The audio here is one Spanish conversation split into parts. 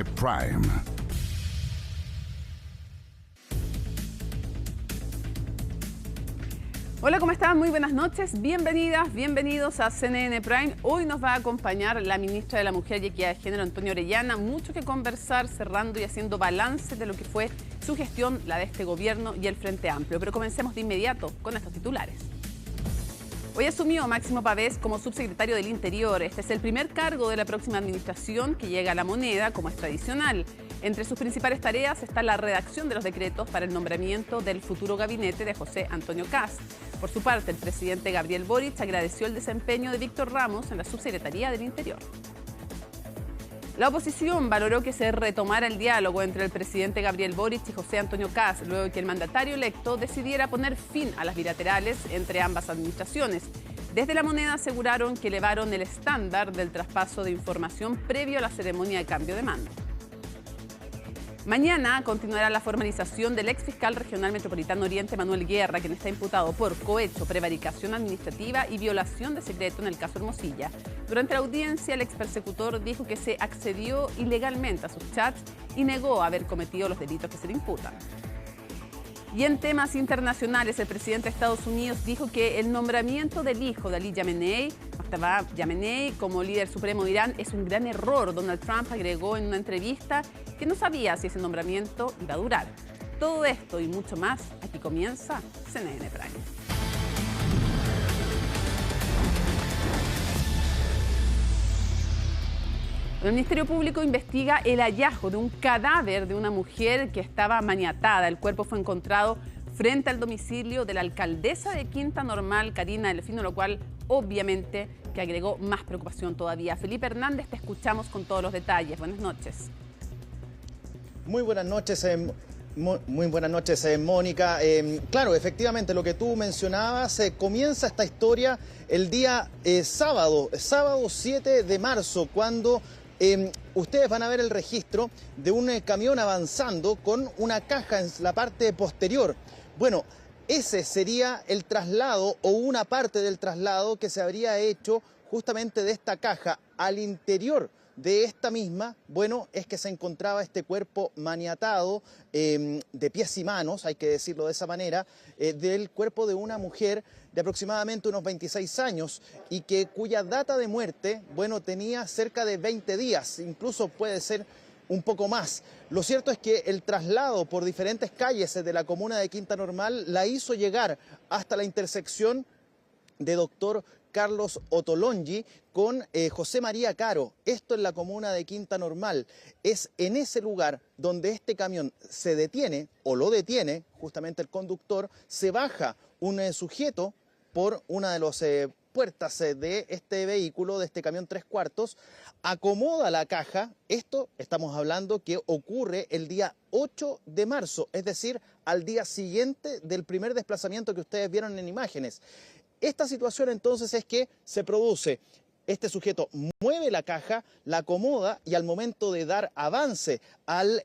Prime. Hola, ¿cómo están? Muy buenas noches. Bienvenidas, bienvenidos a CNN Prime. Hoy nos va a acompañar la ministra de la Mujer y Equidad de Género, Antonia Orellana. Mucho que conversar, cerrando y haciendo balance de lo que fue su gestión, la de este gobierno y el Frente Amplio. Pero comencemos de inmediato con estos titulares. Hoy asumió Máximo Pavés como subsecretario del Interior. Este es el primer cargo de la próxima administración que llega a La Moneda, como es tradicional. Entre sus principales tareas está la redacción de los decretos para el nombramiento del futuro gabinete de José Antonio Kast. Por su parte, el presidente Gabriel Boric agradeció el desempeño de Víctor Ramos en la subsecretaría del Interior. La oposición valoró que se retomara el diálogo entre el presidente Gabriel Boric y José Antonio Kast, luego de que el mandatario electo decidiera poner fin a las bilaterales entre ambas administraciones. Desde La Moneda aseguraron que elevaron el estándar del traspaso de información previo a la ceremonia de cambio de mando. Mañana continuará la formalización del exfiscal regional metropolitano Oriente, Manuel Guerra, quien está imputado por cohecho, prevaricación administrativa y violación de secreto en el caso Hermosilla. Durante la audiencia, el expersecutor dijo que se accedió ilegalmente a sus chats y negó haber cometido los delitos que se le imputan. Y en temas internacionales, el presidente de Estados Unidos dijo que el nombramiento del hijo de Ali Khamenei, Mojtaba Khamenei, como líder supremo de Irán es un gran error. Donald Trump agregó en una entrevista que no sabía si ese nombramiento iba a durar. Todo esto y mucho más, aquí comienza CNN Prime. El Ministerio Público investiga el hallazgo de un cadáver de una mujer que estaba maniatada. El cuerpo fue encontrado frente al domicilio de la alcaldesa de Quinta Normal, Karina Delfino, lo cual obviamente que agregó más preocupación todavía. Felipe Hernández, te escuchamos con todos los detalles. Buenas noches. Muy buenas noches, Mónica. Claro, efectivamente, lo que tú mencionabas, comienza esta historia el día sábado 7 de marzo, cuando ustedes van a ver el registro de un camión avanzando con una caja en la parte posterior. Bueno, ese sería el traslado o una parte del traslado que se habría hecho justamente de esta caja al interior de esta misma. Bueno, es que se encontraba este cuerpo maniatado de pies y manos, hay que decirlo de esa manera, del cuerpo de una mujer de aproximadamente unos 26 años y cuya data de muerte, bueno, tenía cerca de 20 días, incluso puede ser un poco más. Lo cierto es que el traslado por diferentes calles de la comuna de Quinta Normal la hizo llegar hasta la intersección de Dr. Carlos Ottolenghi con José María Caro. Esto en la comuna de Quinta Normal. Es en ese lugar donde este camión se detiene, o lo detiene, justamente el conductor, se baja un sujeto por una de las puertas de este vehículo, de este camión 3/4, acomoda la caja. Esto estamos hablando que ocurre el día 8 de marzo, es decir, al día siguiente del primer desplazamiento que ustedes vieron en imágenes. Esta situación entonces es que se produce, este sujeto mueve la caja, la acomoda y al momento de dar avance al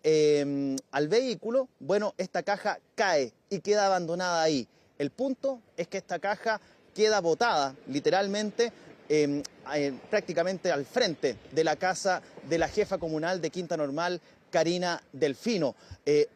vehículo, bueno, esta caja cae y queda abandonada ahí. El punto es que esta caja queda botada literalmente prácticamente al frente de la casa de la jefa comunal de Quinta Normal, Karina Delfino.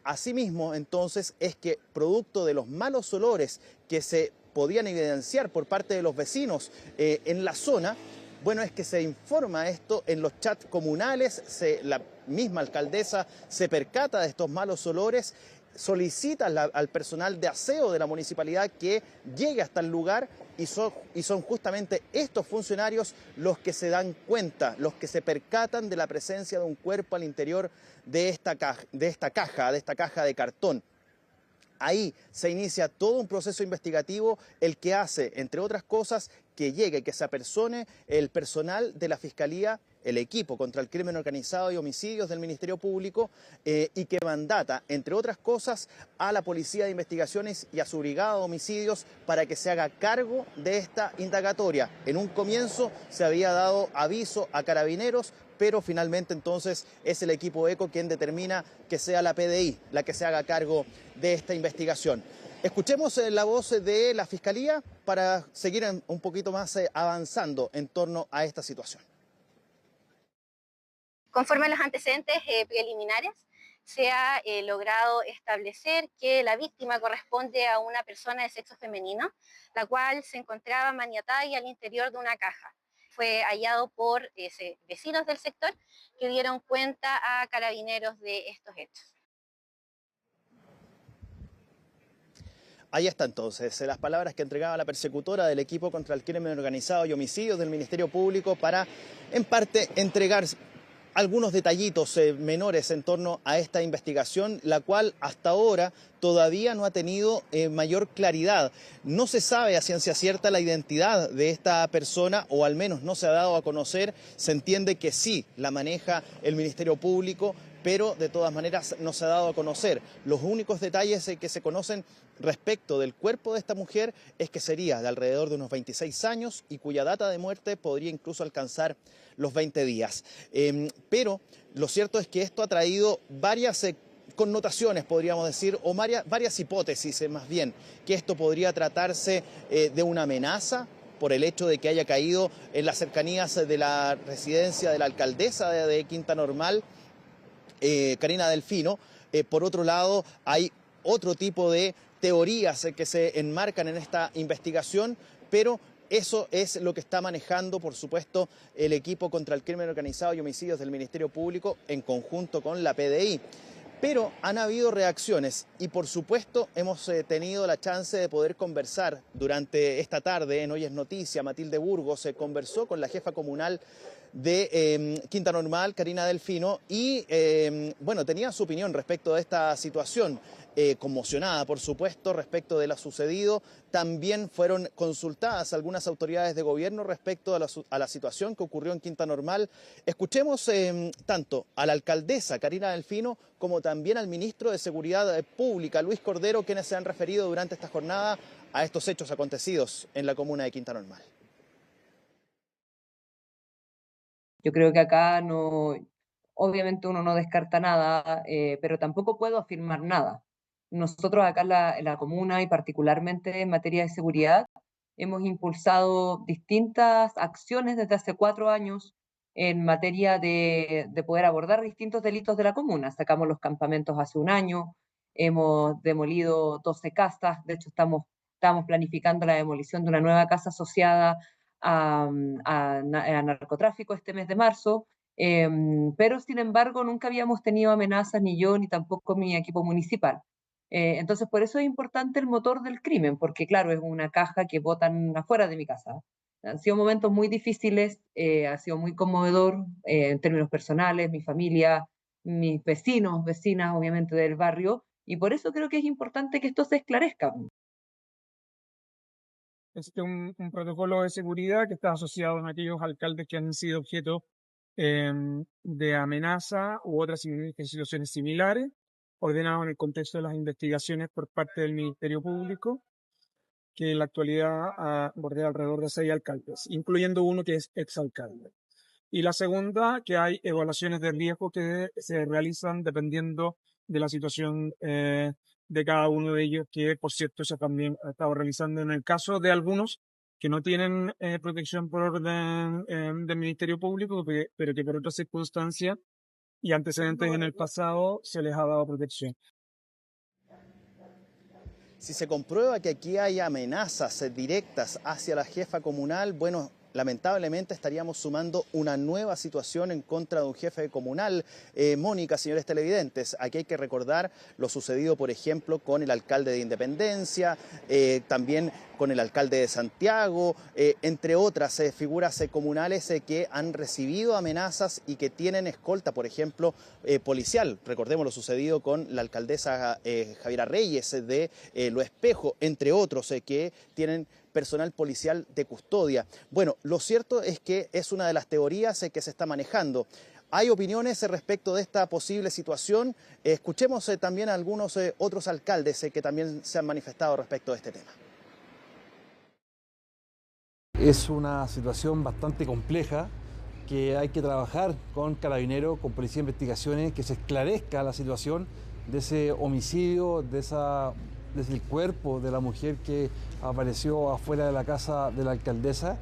Asimismo, entonces, es que producto de los malos olores que se podían evidenciar por parte de los vecinos en la zona, bueno, es que se informa esto en los chats comunales, la misma alcaldesa se percata de estos malos olores, solicita al personal de aseo de la municipalidad que llegue hasta el lugar y son justamente estos funcionarios los que se dan cuenta, los que se percatan de la presencia de un cuerpo al interior de esta caja de cartón. Ahí se inicia todo un proceso investigativo, el que hace, entre otras cosas, que llegue, que se apersone el personal de la Fiscalía, el equipo contra el crimen organizado y homicidios del Ministerio Público, y que mandata, entre otras cosas, a la Policía de Investigaciones y a su brigada de homicidios para que se haga cargo de esta indagatoria. En un comienzo se había dado aviso a Carabineros, pero finalmente entonces es el equipo ECO quien determina que sea la PDI la que se haga cargo de esta investigación. Escuchemos la voz de la Fiscalía para seguir un poquito más avanzando en torno a esta situación. Conforme a los antecedentes preliminares, se ha logrado establecer que la víctima corresponde a una persona de sexo femenino, la cual se encontraba maniatada y al interior de una caja. Fue hallado por vecinos del sector que dieron cuenta a carabineros de estos hechos. Ahí está entonces las palabras que entregaba la persecutora del equipo contra el crimen organizado y homicidios del Ministerio Público para, en parte, entregar algunos detallitos menores en torno a esta investigación, la cual hasta ahora todavía no ha tenido mayor claridad. No se sabe a ciencia cierta la identidad de esta persona, o al menos no se ha dado a conocer. Se entiende que sí la maneja el Ministerio Público, pero de todas maneras no se ha dado a conocer. Los únicos detalles que se conocen respecto del cuerpo de esta mujer es que sería de alrededor de unos 26 años y cuya data de muerte podría incluso alcanzar los 20 días. Pero lo cierto es que esto ha traído varias connotaciones, podríamos decir, o varias hipótesis más bien, que esto podría tratarse de una amenaza por el hecho de que haya caído en las cercanías de la residencia de la alcaldesa de Quinta Normal, Karina Delfino. Por otro lado, hay otro tipo de teorías que se enmarcan en esta investigación, pero eso es lo que está manejando, por supuesto, el equipo contra el crimen organizado y homicidios del Ministerio Público en conjunto con la PDI. Pero han habido reacciones y, por supuesto, hemos tenido la chance de poder conversar durante esta tarde en Hoy es Noticia. Matilde Burgos conversó con la jefa comunal de Quinta Normal, Karina Delfino, y bueno, tenía su opinión respecto de esta situación. Conmocionada, por supuesto, respecto de lo sucedido. También fueron consultadas algunas autoridades de gobierno respecto a la situación que ocurrió en Quinta Normal. Escuchemos tanto a la alcaldesa Karina Delfino como también al ministro de Seguridad Pública, Luis Cordero, quienes se han referido durante esta jornada a estos hechos acontecidos en la comuna de Quinta Normal. Yo creo que acá no, obviamente uno no descarta nada, pero tampoco puedo afirmar nada. Nosotros acá en la comuna y particularmente en materia de seguridad hemos impulsado distintas acciones desde hace 4 años en materia de poder abordar distintos delitos de la comuna. Sacamos los campamentos hace un año, hemos demolido 12 casas, de hecho estamos planificando la demolición de una nueva casa asociada a narcotráfico este mes de marzo, pero sin embargo nunca habíamos tenido amenazas, ni yo ni tampoco mi equipo municipal. Entonces por eso es importante el motor del crimen, porque claro, es una caja que botan afuera de mi casa. Han sido momentos muy difíciles, ha sido muy conmovedor en términos personales, mi familia, mis vecinos, vecinas obviamente del barrio, y por eso creo que es importante que esto se esclarezca. Existe un protocolo de seguridad que está asociado a aquellos alcaldes que han sido objeto de amenaza u otras situaciones similares, ordenado en el contexto de las investigaciones por parte del Ministerio Público, que en la actualidad bordea alrededor de 6 alcaldes, incluyendo uno que es exalcalde. Y la segunda, que hay evaluaciones de riesgo que se realizan dependiendo de la situación de cada uno de ellos, que por cierto se también ha estado realizando en el caso de algunos que no tienen protección por orden del Ministerio Público, pero que por otras circunstancias y antecedentes en el pasado se les ha dado protección. Si se comprueba que aquí hay amenazas directas hacia la jefa comunal, bueno, lamentablemente estaríamos sumando una nueva situación en contra de un jefe comunal. Mónica, señores televidentes, aquí hay que recordar lo sucedido, por ejemplo, con el alcalde de Independencia, también con el alcalde de Santiago, entre otras figuras comunales que han recibido amenazas y que tienen escolta, por ejemplo, policial. Recordemos lo sucedido con la alcaldesa Javiera Reyes de Lo Espejo, entre otros, que tienen personal policial de custodia. Bueno, lo cierto es que es una de las teorías que se está manejando. Hay opiniones respecto de esta posible situación. Escuchemos también a algunos otros alcaldes que también se han manifestado respecto de este tema. Es una situación bastante compleja que hay que trabajar con Carabineros, con Policía de Investigaciones, que se esclarezca la situación de ese homicidio, desde el cuerpo de la mujer que apareció afuera de la casa de la alcaldesa.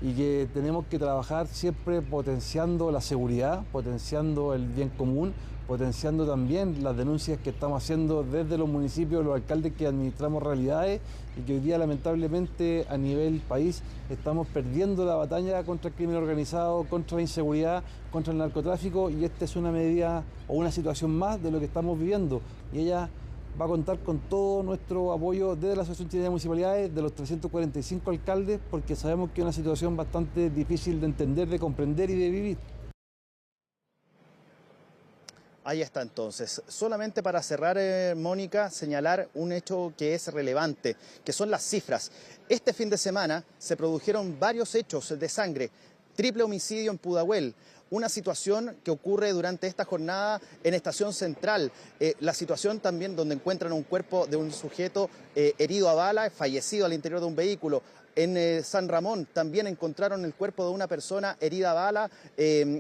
y que tenemos que trabajar siempre potenciando la seguridad, potenciando el bien común, potenciando también las denuncias que estamos haciendo desde los municipios, los alcaldes que administramos realidades y que hoy día lamentablemente a nivel país estamos perdiendo la batalla contra el crimen organizado, contra la inseguridad, contra el narcotráfico, y esta es una medida o una situación más de lo que estamos viviendo, y ella va a contar con todo nuestro apoyo desde la Asociación Chilena de Municipalidades, de los 345 alcaldes, porque sabemos que es una situación bastante difícil de entender, de comprender y de vivir. Ahí está entonces. Solamente para cerrar, Mónica, señalar un hecho que es relevante, que son las cifras. Este fin de semana se produjeron varios hechos de sangre. Triple homicidio en Pudahuel. Una situación que ocurre durante esta jornada en Estación Central. La situación también donde encuentran un cuerpo de un sujeto herido a bala, fallecido al interior de un vehículo. En San Ramón también encontraron el cuerpo de una persona herida a bala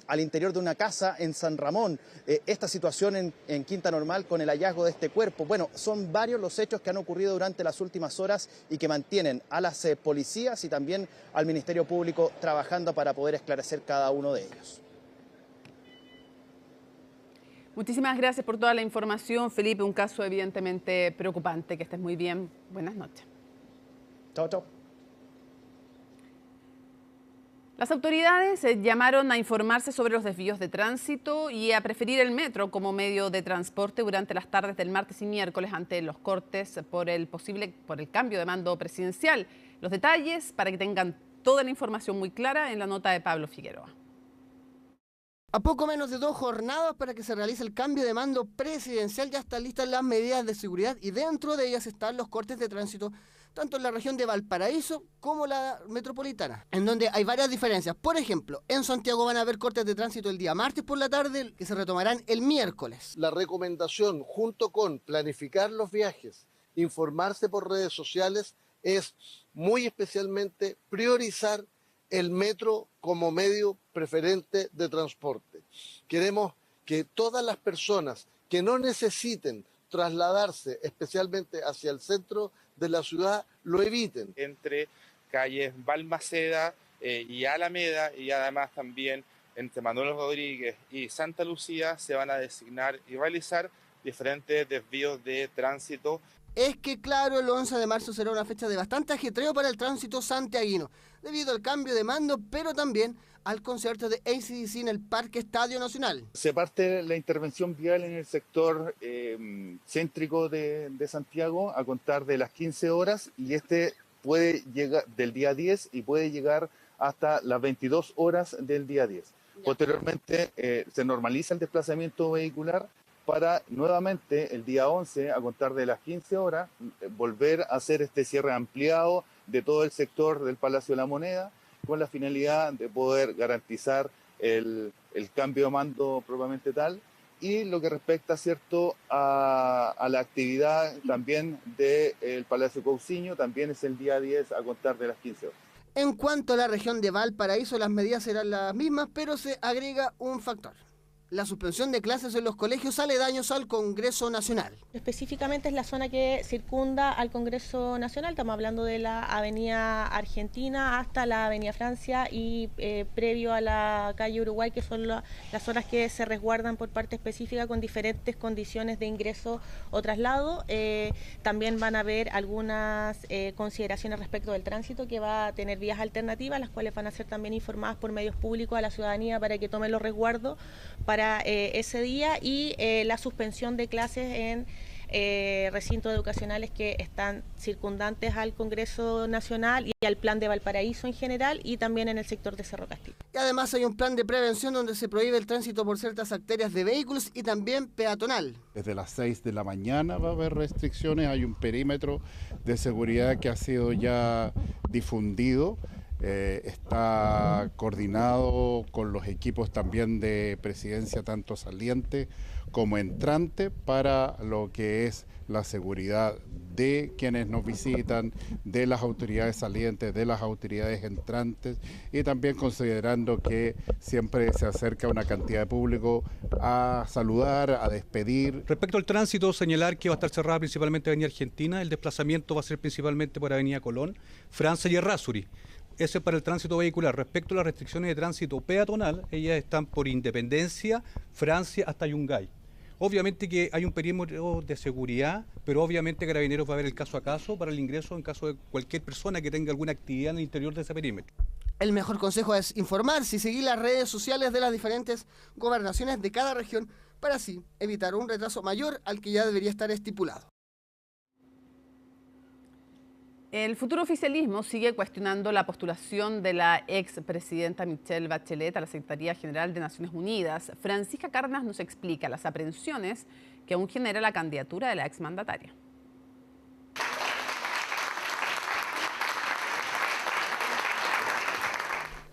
al interior de una casa en San Ramón. Esta situación en Quinta Normal con el hallazgo de este cuerpo. Bueno, son varios los hechos que han ocurrido durante las últimas horas y que mantienen a las policías y también al Ministerio Público trabajando para poder esclarecer cada uno de ellos. Muchísimas gracias por toda la información, Felipe. Un caso evidentemente preocupante. Que estés muy bien. Buenas noches. Chao, chao. Las autoridades llamaron a informarse sobre los desvíos de tránsito y a preferir el metro como medio de transporte durante las tardes del martes y miércoles ante los cortes por el cambio de mando presidencial. Los detalles, para que tengan toda la información muy clara, en la nota de Pablo Figueroa. A poco menos de 2 jornadas para que se realice el cambio de mando presidencial, ya están listas las medidas de seguridad y dentro de ellas están los cortes de tránsito, tanto en la región de Valparaíso como la metropolitana, en donde hay varias diferencias. Por ejemplo, en Santiago van a haber cortes de tránsito el día martes por la tarde, que se retomarán el miércoles. La recomendación, junto con planificar los viajes, informarse por redes sociales, es muy especialmente priorizar el metro como medio preferente de transporte. Queremos que todas las personas que no necesiten trasladarse especialmente hacia el centro de la ciudad lo eviten. Entre calles Balmaceda y Alameda, y además también entre Manuel Rodríguez y Santa Lucía se van a designar y realizar diferentes desvíos de tránsito. Es que claro, el 11 de marzo será una fecha de bastante ajetreo para el tránsito santiaguino, debido al cambio de mando, pero también al concierto de AC/DC en el Parque Estadio Nacional. Se parte la intervención vial en el sector céntrico de Santiago a contar de las 15 horas y este puede llegar del día 10 y puede llegar hasta las 22 horas del día 10. Posteriormente se normaliza el desplazamiento vehicular para nuevamente el día 11, a contar de las 15 horas, volver a hacer este cierre ampliado de todo el sector del Palacio de la Moneda, con la finalidad de poder garantizar el cambio de mando propiamente tal. Y lo que respecta, ¿cierto?, a la actividad también del Palacio Cousiño, también es el día 10 a contar de las 15 horas. En cuanto a la región de Valparaíso, las medidas serán las mismas, pero se agrega un factor: la suspensión de clases en los colegios aledaños al Congreso Nacional. Específicamente es la zona que circunda al Congreso Nacional, estamos hablando de la Avenida Argentina hasta la Avenida Francia y previo a la calle Uruguay, que son las zonas que se resguardan por parte específica con diferentes condiciones de ingreso o traslado. También van a haber algunas consideraciones respecto del tránsito, que va a tener vías alternativas, las cuales van a ser también informadas por medios públicos a la ciudadanía para que tomen los resguardos para ese día, y la suspensión de clases en recintos educacionales que están circundantes al Congreso Nacional y al plan de Valparaíso en general, y también en el sector de Cerro Castillo. Y además hay un plan de prevención donde se prohíbe el tránsito por ciertas arterias de vehículos y también peatonal. Desde las 6 de la mañana va a haber restricciones, hay un perímetro de seguridad que ha sido ya difundido. Está coordinado con los equipos también de presidencia, tanto saliente como entrante, para lo que es la seguridad de quienes nos visitan, de las autoridades salientes, de las autoridades entrantes, y también considerando que siempre se acerca una cantidad de público a saludar, a despedir. Respecto al tránsito, señalar que va a estar cerrada principalmente Avenida Argentina, el desplazamiento va a ser principalmente por Avenida Colón, Francia y Errázuri. Ese es para el tránsito vehicular. Respecto a las restricciones de tránsito peatonal, ellas están por Independencia, Francia, hasta Yungay. Obviamente que hay un perímetro de seguridad, pero obviamente Carabineros va a ver el caso a caso para el ingreso en caso de cualquier persona que tenga alguna actividad en el interior de ese perímetro. El mejor consejo es informarse y seguir las redes sociales de las diferentes gobernaciones de cada región para así evitar un retraso mayor al que ya debería estar estipulado. El futuro oficialismo sigue cuestionando la postulación de la expresidenta Michelle Bachelet a la Secretaría General de Naciones Unidas. Francisca Cárdenas nos explica las aprehensiones que aún genera la candidatura de la exmandataria.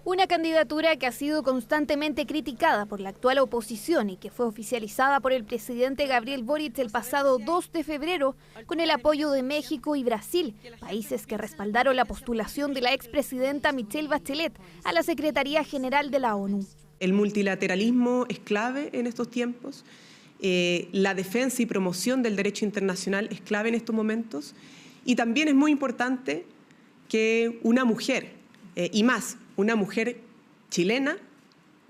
Una candidatura que ha sido constantemente criticada por la actual oposición y que fue oficializada por el presidente Gabriel Boric el pasado 2 de febrero con el apoyo de México y Brasil, países que respaldaron la postulación de la expresidenta Michelle Bachelet a la Secretaría General de la ONU. El multilateralismo es clave en estos tiempos, la defensa y promoción del derecho internacional es clave en estos momentos y también es muy importante que una mujer, y más, una mujer chilena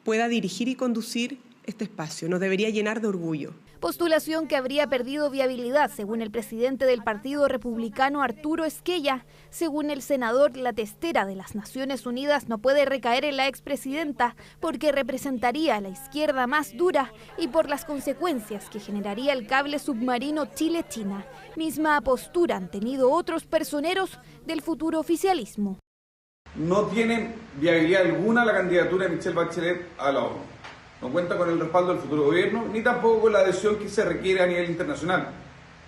pueda dirigir y conducir este espacio. Nos debería llenar de orgullo. Postulación que habría perdido viabilidad, según el presidente del Partido Republicano, Arturo Esquella. Según el senador, la testera de las Naciones Unidas no puede recaer en la expresidenta porque representaría a la izquierda más dura y por las consecuencias que generaría el cable submarino Chile-China. Misma postura han tenido otros personeros del futuro oficialismo. No tiene viabilidad alguna la candidatura de Michelle Bachelet a la ONU. No cuenta con el respaldo del futuro gobierno, ni tampoco con la adhesión que se requiere a nivel internacional.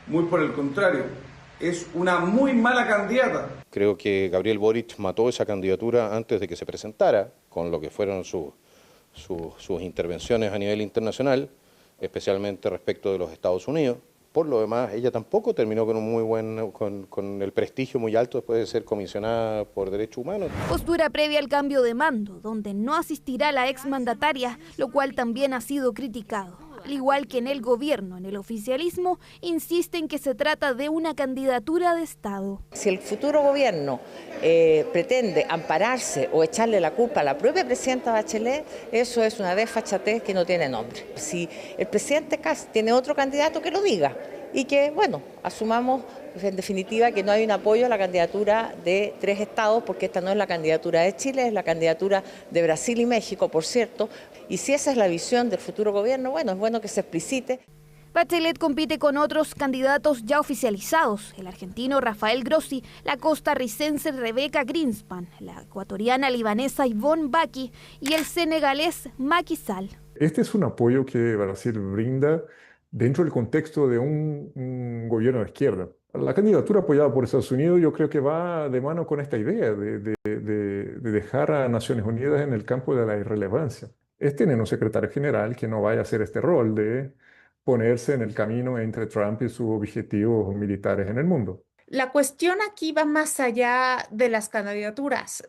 Muy por el contrario, es una muy mala candidata. Creo que Gabriel Boric mató esa candidatura antes de que se presentara, con lo que fueron sus intervenciones a nivel internacional, especialmente respecto de los Estados Unidos. Por lo demás, ella tampoco terminó con un muy buen, con el prestigio muy alto después de ser comisionada por derechos humanos. Postura previa al cambio de mando, donde no asistirá la exmandataria, lo cual también ha sido criticado. Al igual que en el gobierno, en el oficialismo, insisten que se trata de una candidatura de Estado. Si el futuro gobierno pretende ampararse o echarle la culpa a la propia presidenta Bachelet, eso es una desfachatez que no tiene nombre. Si el presidente Kast tiene otro candidato, que lo diga y que, bueno, asumamos en definitiva que no hay un apoyo a la candidatura de 3 estados, porque esta no es la candidatura de Chile, es la candidatura de Brasil y México, por cierto. Y si esa es la visión del futuro gobierno, bueno, es bueno que se explicite. Bachelet compite con otros candidatos ya oficializados, el argentino Rafael Grossi, la costarricense Rebeca Greenspan, la ecuatoriana libanesa Yvonne Baki y el senegalés Macky Sall. Este es un apoyo que Brasil brinda dentro del contexto de un gobierno de izquierda. La candidatura apoyada por Estados Unidos yo creo que va de mano con esta idea de dejar a Naciones Unidas en el campo de la irrelevancia. Es tener un secretario general que no vaya a hacer este rol de ponerse en el camino entre Trump y sus objetivos militares en el mundo. La cuestión aquí va más allá de las candidaturas.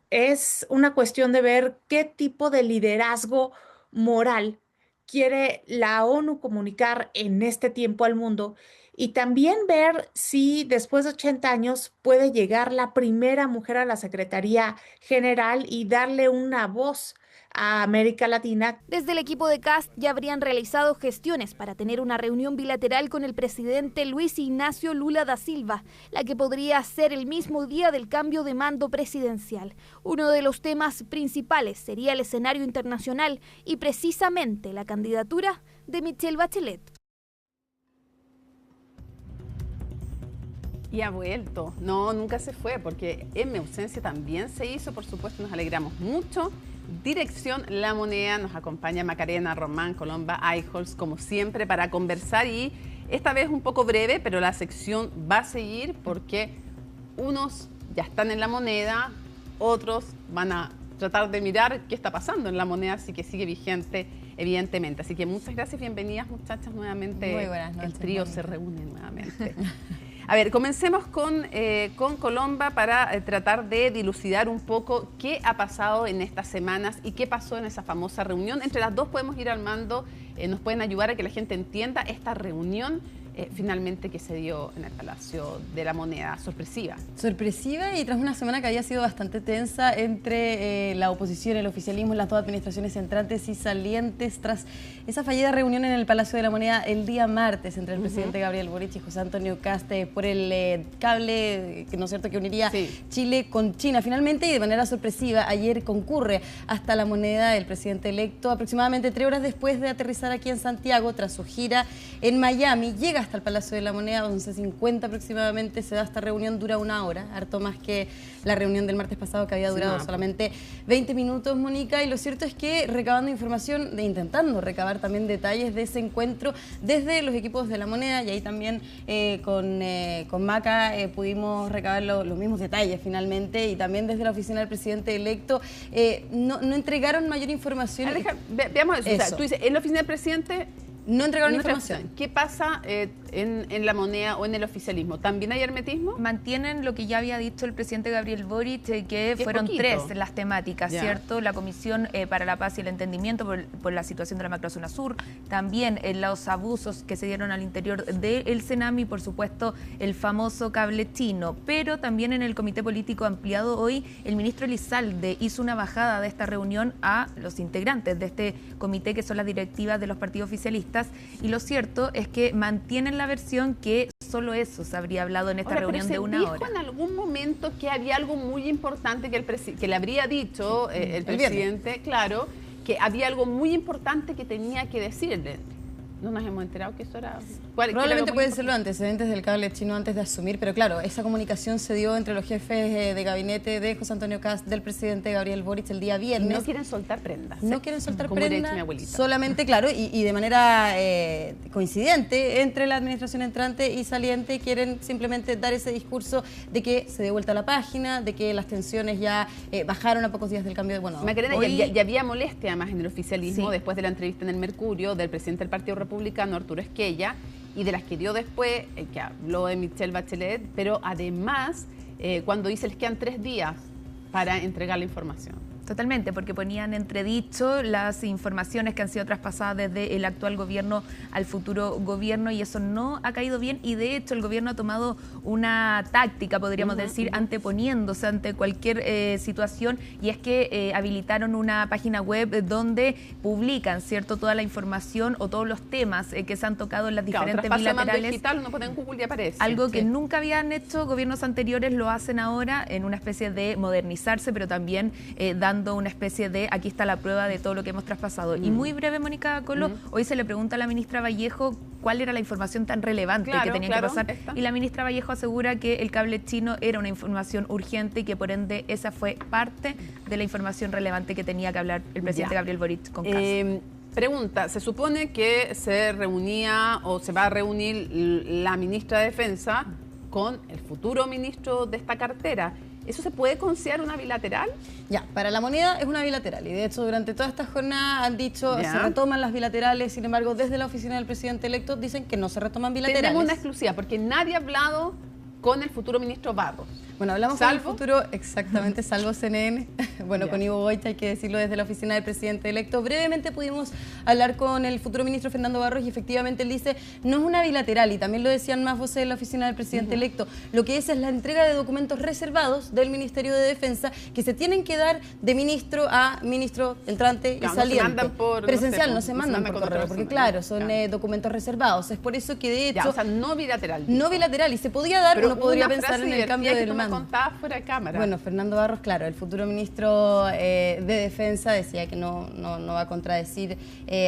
Es una cuestión de ver qué tipo de liderazgo moral quiere la ONU comunicar en este tiempo al mundo y también ver si después de 80 años puede llegar la primera mujer a la Secretaría General y darle una voz a América Latina. Desde el equipo de Kast ya habrían realizado gestiones para tener una reunión bilateral con el presidente Luis Ignacio Lula da Silva, la que podría ser el mismo día del cambio de mando presidencial. Uno de los temas principales sería el escenario internacional y precisamente la candidatura de Michelle Bachelet. Y ha vuelto. No, nunca se fue, porque en mi ausencia también se hizo, por supuesto, nos alegramos mucho. Dirección La Moneda, nos acompaña Macarena Román Colomba Eichholz, como siempre, para conversar y esta vez un poco breve, pero la sección va a seguir porque unos ya están en La Moneda, otros van a tratar de mirar qué está pasando en La Moneda, así que sigue vigente, evidentemente. Así que muchas gracias, bienvenidas muchachas nuevamente. Muy buenas noches. El trío se reúne nuevamente. A ver, comencemos con Colomba para tratar de dilucidar un poco qué ha pasado en estas semanas y qué pasó en esa famosa reunión. Entre las dos podemos ir armando, nos pueden ayudar a que la gente entienda esta reunión finalmente que se dio en el Palacio de la Moneda. Sorpresiva. Sorpresiva y tras una semana que había sido bastante tensa entre la oposición, el oficialismo, las dos administraciones entrantes y salientes, tras esa fallida reunión en el Palacio de la Moneda el día martes entre el presidente Gabriel Boric y José Antonio Kast por el cable, ¿no es cierto?, que uniría Chile con China. Finalmente, y de manera sorpresiva, ayer concurre hasta la Moneda el presidente electo, aproximadamente 3 horas después de aterrizar aquí en Santiago, tras su gira en Miami, llega hasta el Palacio de la Moneda, 11:50 aproximadamente, se da esta reunión, dura 1 hora, harto más que la reunión del martes pasado que había durado solamente 20 minutos, Mónica, y lo cierto es que recabando información, intentando recabar también detalles de ese encuentro desde los equipos de la Moneda, y ahí también con Maca pudimos recabar los mismos detalles finalmente, y también desde la oficina del presidente electo no entregaron mayor información. Veamos eso. O sea, tú dices, en la oficina del presidente no entregaron información. ¿Qué pasa en la Moneda o en el oficialismo? ¿También hay hermetismo? Mantienen lo que ya había dicho el presidente Gabriel Boric, que fueron 3 las temáticas, ¿cierto? La Comisión para la Paz y el Entendimiento por la situación de la macrozona sur, también los abusos que se dieron al interior del Senami y, por supuesto, el famoso cable chino. Pero también en el Comité Político Ampliado hoy, el ministro Elizalde hizo una bajada de esta reunión a los integrantes de este comité, que son las directivas de los partidos oficialistas, y lo cierto es que mantienen la versión que solo eso se habría hablado en esta reunión de 1 hora. ¿Se dijo en algún momento que había algo muy importante que le habría dicho el presidente? Claro, que había algo muy importante que tenía que decirle. No nos hemos enterado que eso era... Probablemente pueden ser los antecedentes del cable chino antes de asumir, pero claro, esa comunicación se dio entre los jefes de gabinete de José Antonio Kast, del presidente Gabriel Boric el día viernes. No quieren soltar prendas. No quieren soltar como prendas, mi abuelita. solamente, claro, y de manera coincidente entre la administración entrante y saliente, quieren simplemente dar ese discurso de que se dio vuelta a la página, de que las tensiones ya bajaron a pocos días del cambio de... Bueno, Macarena, ya había molestia además en el oficialismo después de la entrevista en el Mercurio del presidente del Partido Republicano, Arturo Esquella, y de las que dio después, que habló de Michelle Bachelet, pero además cuando dice les quedan 3 días para entregar la información. Totalmente, porque ponían entredicho las informaciones que han sido traspasadas desde el actual gobierno al futuro gobierno, y eso no ha caído bien, y de hecho el gobierno ha tomado una táctica, podríamos decir, anteponiéndose ante cualquier situación, y es que habilitaron una página web donde publican, ¿cierto?, toda la información o todos los temas que se han tocado en las diferentes bilaterales. Digital, uno pone en Google y aparece. Algo que nunca habían hecho gobiernos anteriores, lo hacen ahora en una especie de modernizarse, pero también dando una especie de aquí está la prueba de todo lo que hemos traspasado. Y muy breve, Mónica Colo, hoy se le pregunta a la ministra Vallejo cuál era la información tan relevante que tenía que pasar, y la ministra Vallejo asegura que el cable chino era una información urgente y que por ende esa fue parte de la información relevante que tenía que hablar el presidente Gabriel Boric con Kast. Pregunta, se supone que se reunía o se va a reunir la ministra de Defensa con el futuro ministro de esta cartera. ¿Eso se puede considerar una bilateral? Ya, para la Moneda es una bilateral, y de hecho durante toda esta jornada han dicho se retoman las bilaterales. Sin embargo, desde la oficina del presidente electo dicen que no se retoman bilaterales. Tenemos una exclusiva porque nadie ha hablado con el futuro ministro Barros. Bueno, hablamos con el futuro, exactamente, salvo CNN, bueno, con Ivo Boita, hay que decirlo, desde la oficina del presidente electo. Brevemente pudimos hablar con el futuro ministro Fernando Barros, y efectivamente él dice, no es una bilateral, y también lo decían más voces de la oficina del presidente electo, lo que es la entrega de documentos reservados del Ministerio de Defensa, que se tienen que dar de ministro a ministro entrante y saliente. No se mandan por presencial, no se mandan por correo, porque claro, son documentos reservados. Es por eso que de hecho... o sea, no bilateral. No bilateral, y se podía dar, uno podría pensar en el cambio del mando. Contaba fuera de cámara. Bueno, Fernando Barros, claro, el futuro ministro de Defensa decía que no va a contradecir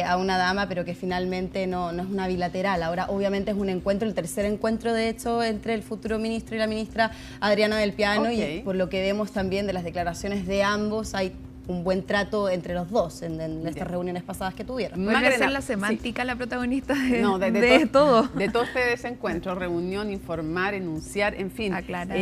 a una dama, pero que finalmente no es una bilateral. Ahora, obviamente es un encuentro, el tercer encuentro, de hecho, entre el futuro ministro y la ministra Adriana del Piano, y por lo que vemos también de las declaraciones de ambos, hay un buen trato entre los dos en estas reuniones pasadas que tuvieron. ¿Puede ser la semántica la protagonista de todo? De todo este desencuentro, reunión, informar, enunciar, en fin. Aclarar.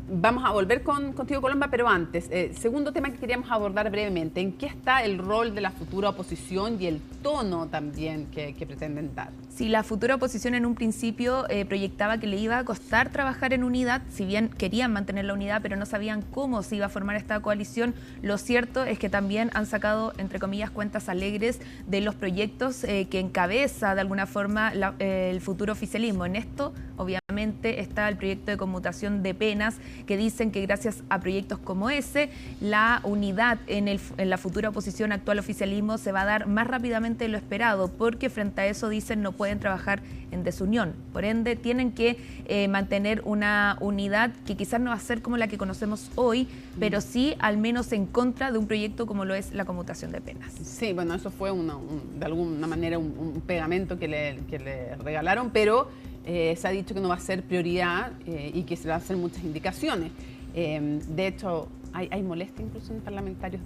Vamos a volver contigo, Colomba, pero antes, segundo tema que queríamos abordar brevemente, ¿en qué está el rol de la futura oposición y el tono también que pretenden dar? Sí, la futura oposición en un principio proyectaba que le iba a costar trabajar en unidad, si bien querían mantener la unidad, pero no sabían cómo se iba a formar esta coalición. Lo cierto cierto es que también han sacado, entre comillas, cuentas alegres de los proyectos que encabeza de alguna forma el futuro oficialismo. En esto, obviamente, está el proyecto de conmutación de penas, que dicen que gracias a proyectos como ese, la unidad en la futura oposición actual oficialismo se va a dar más rápidamente de lo esperado, porque frente a eso, dicen, no pueden trabajar en desunión. Por ende, tienen que mantener una unidad que quizás no va a ser como la que conocemos hoy, pero sí al menos en contra de un proyecto como lo es la conmutación de penas. Sí, bueno, eso fue de alguna manera un pegamento que le regalaron, pero se ha dicho que no va a ser prioridad y que se van a hacer muchas indicaciones. De hecho, hay molestia incluso en parlamentarios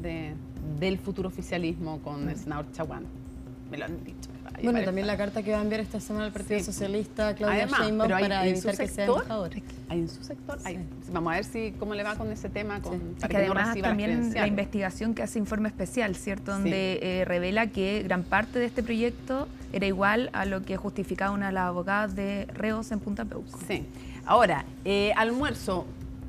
del futuro oficialismo con el senador Chaguán. Me lo han dicho. Bueno, también la carta que va a enviar esta semana al Partido Socialista, Claudia Sheinbaum, para evitar que sea embajador. Hay en su sector. Vamos a ver cómo le va con ese tema. Para que además no también la investigación que hace Informe Especial, ¿cierto? Donde revela que gran parte de este proyecto era igual a lo que justificaba una de las abogadas de reos en Punta Peuco. Sí. Ahora, almuerzo.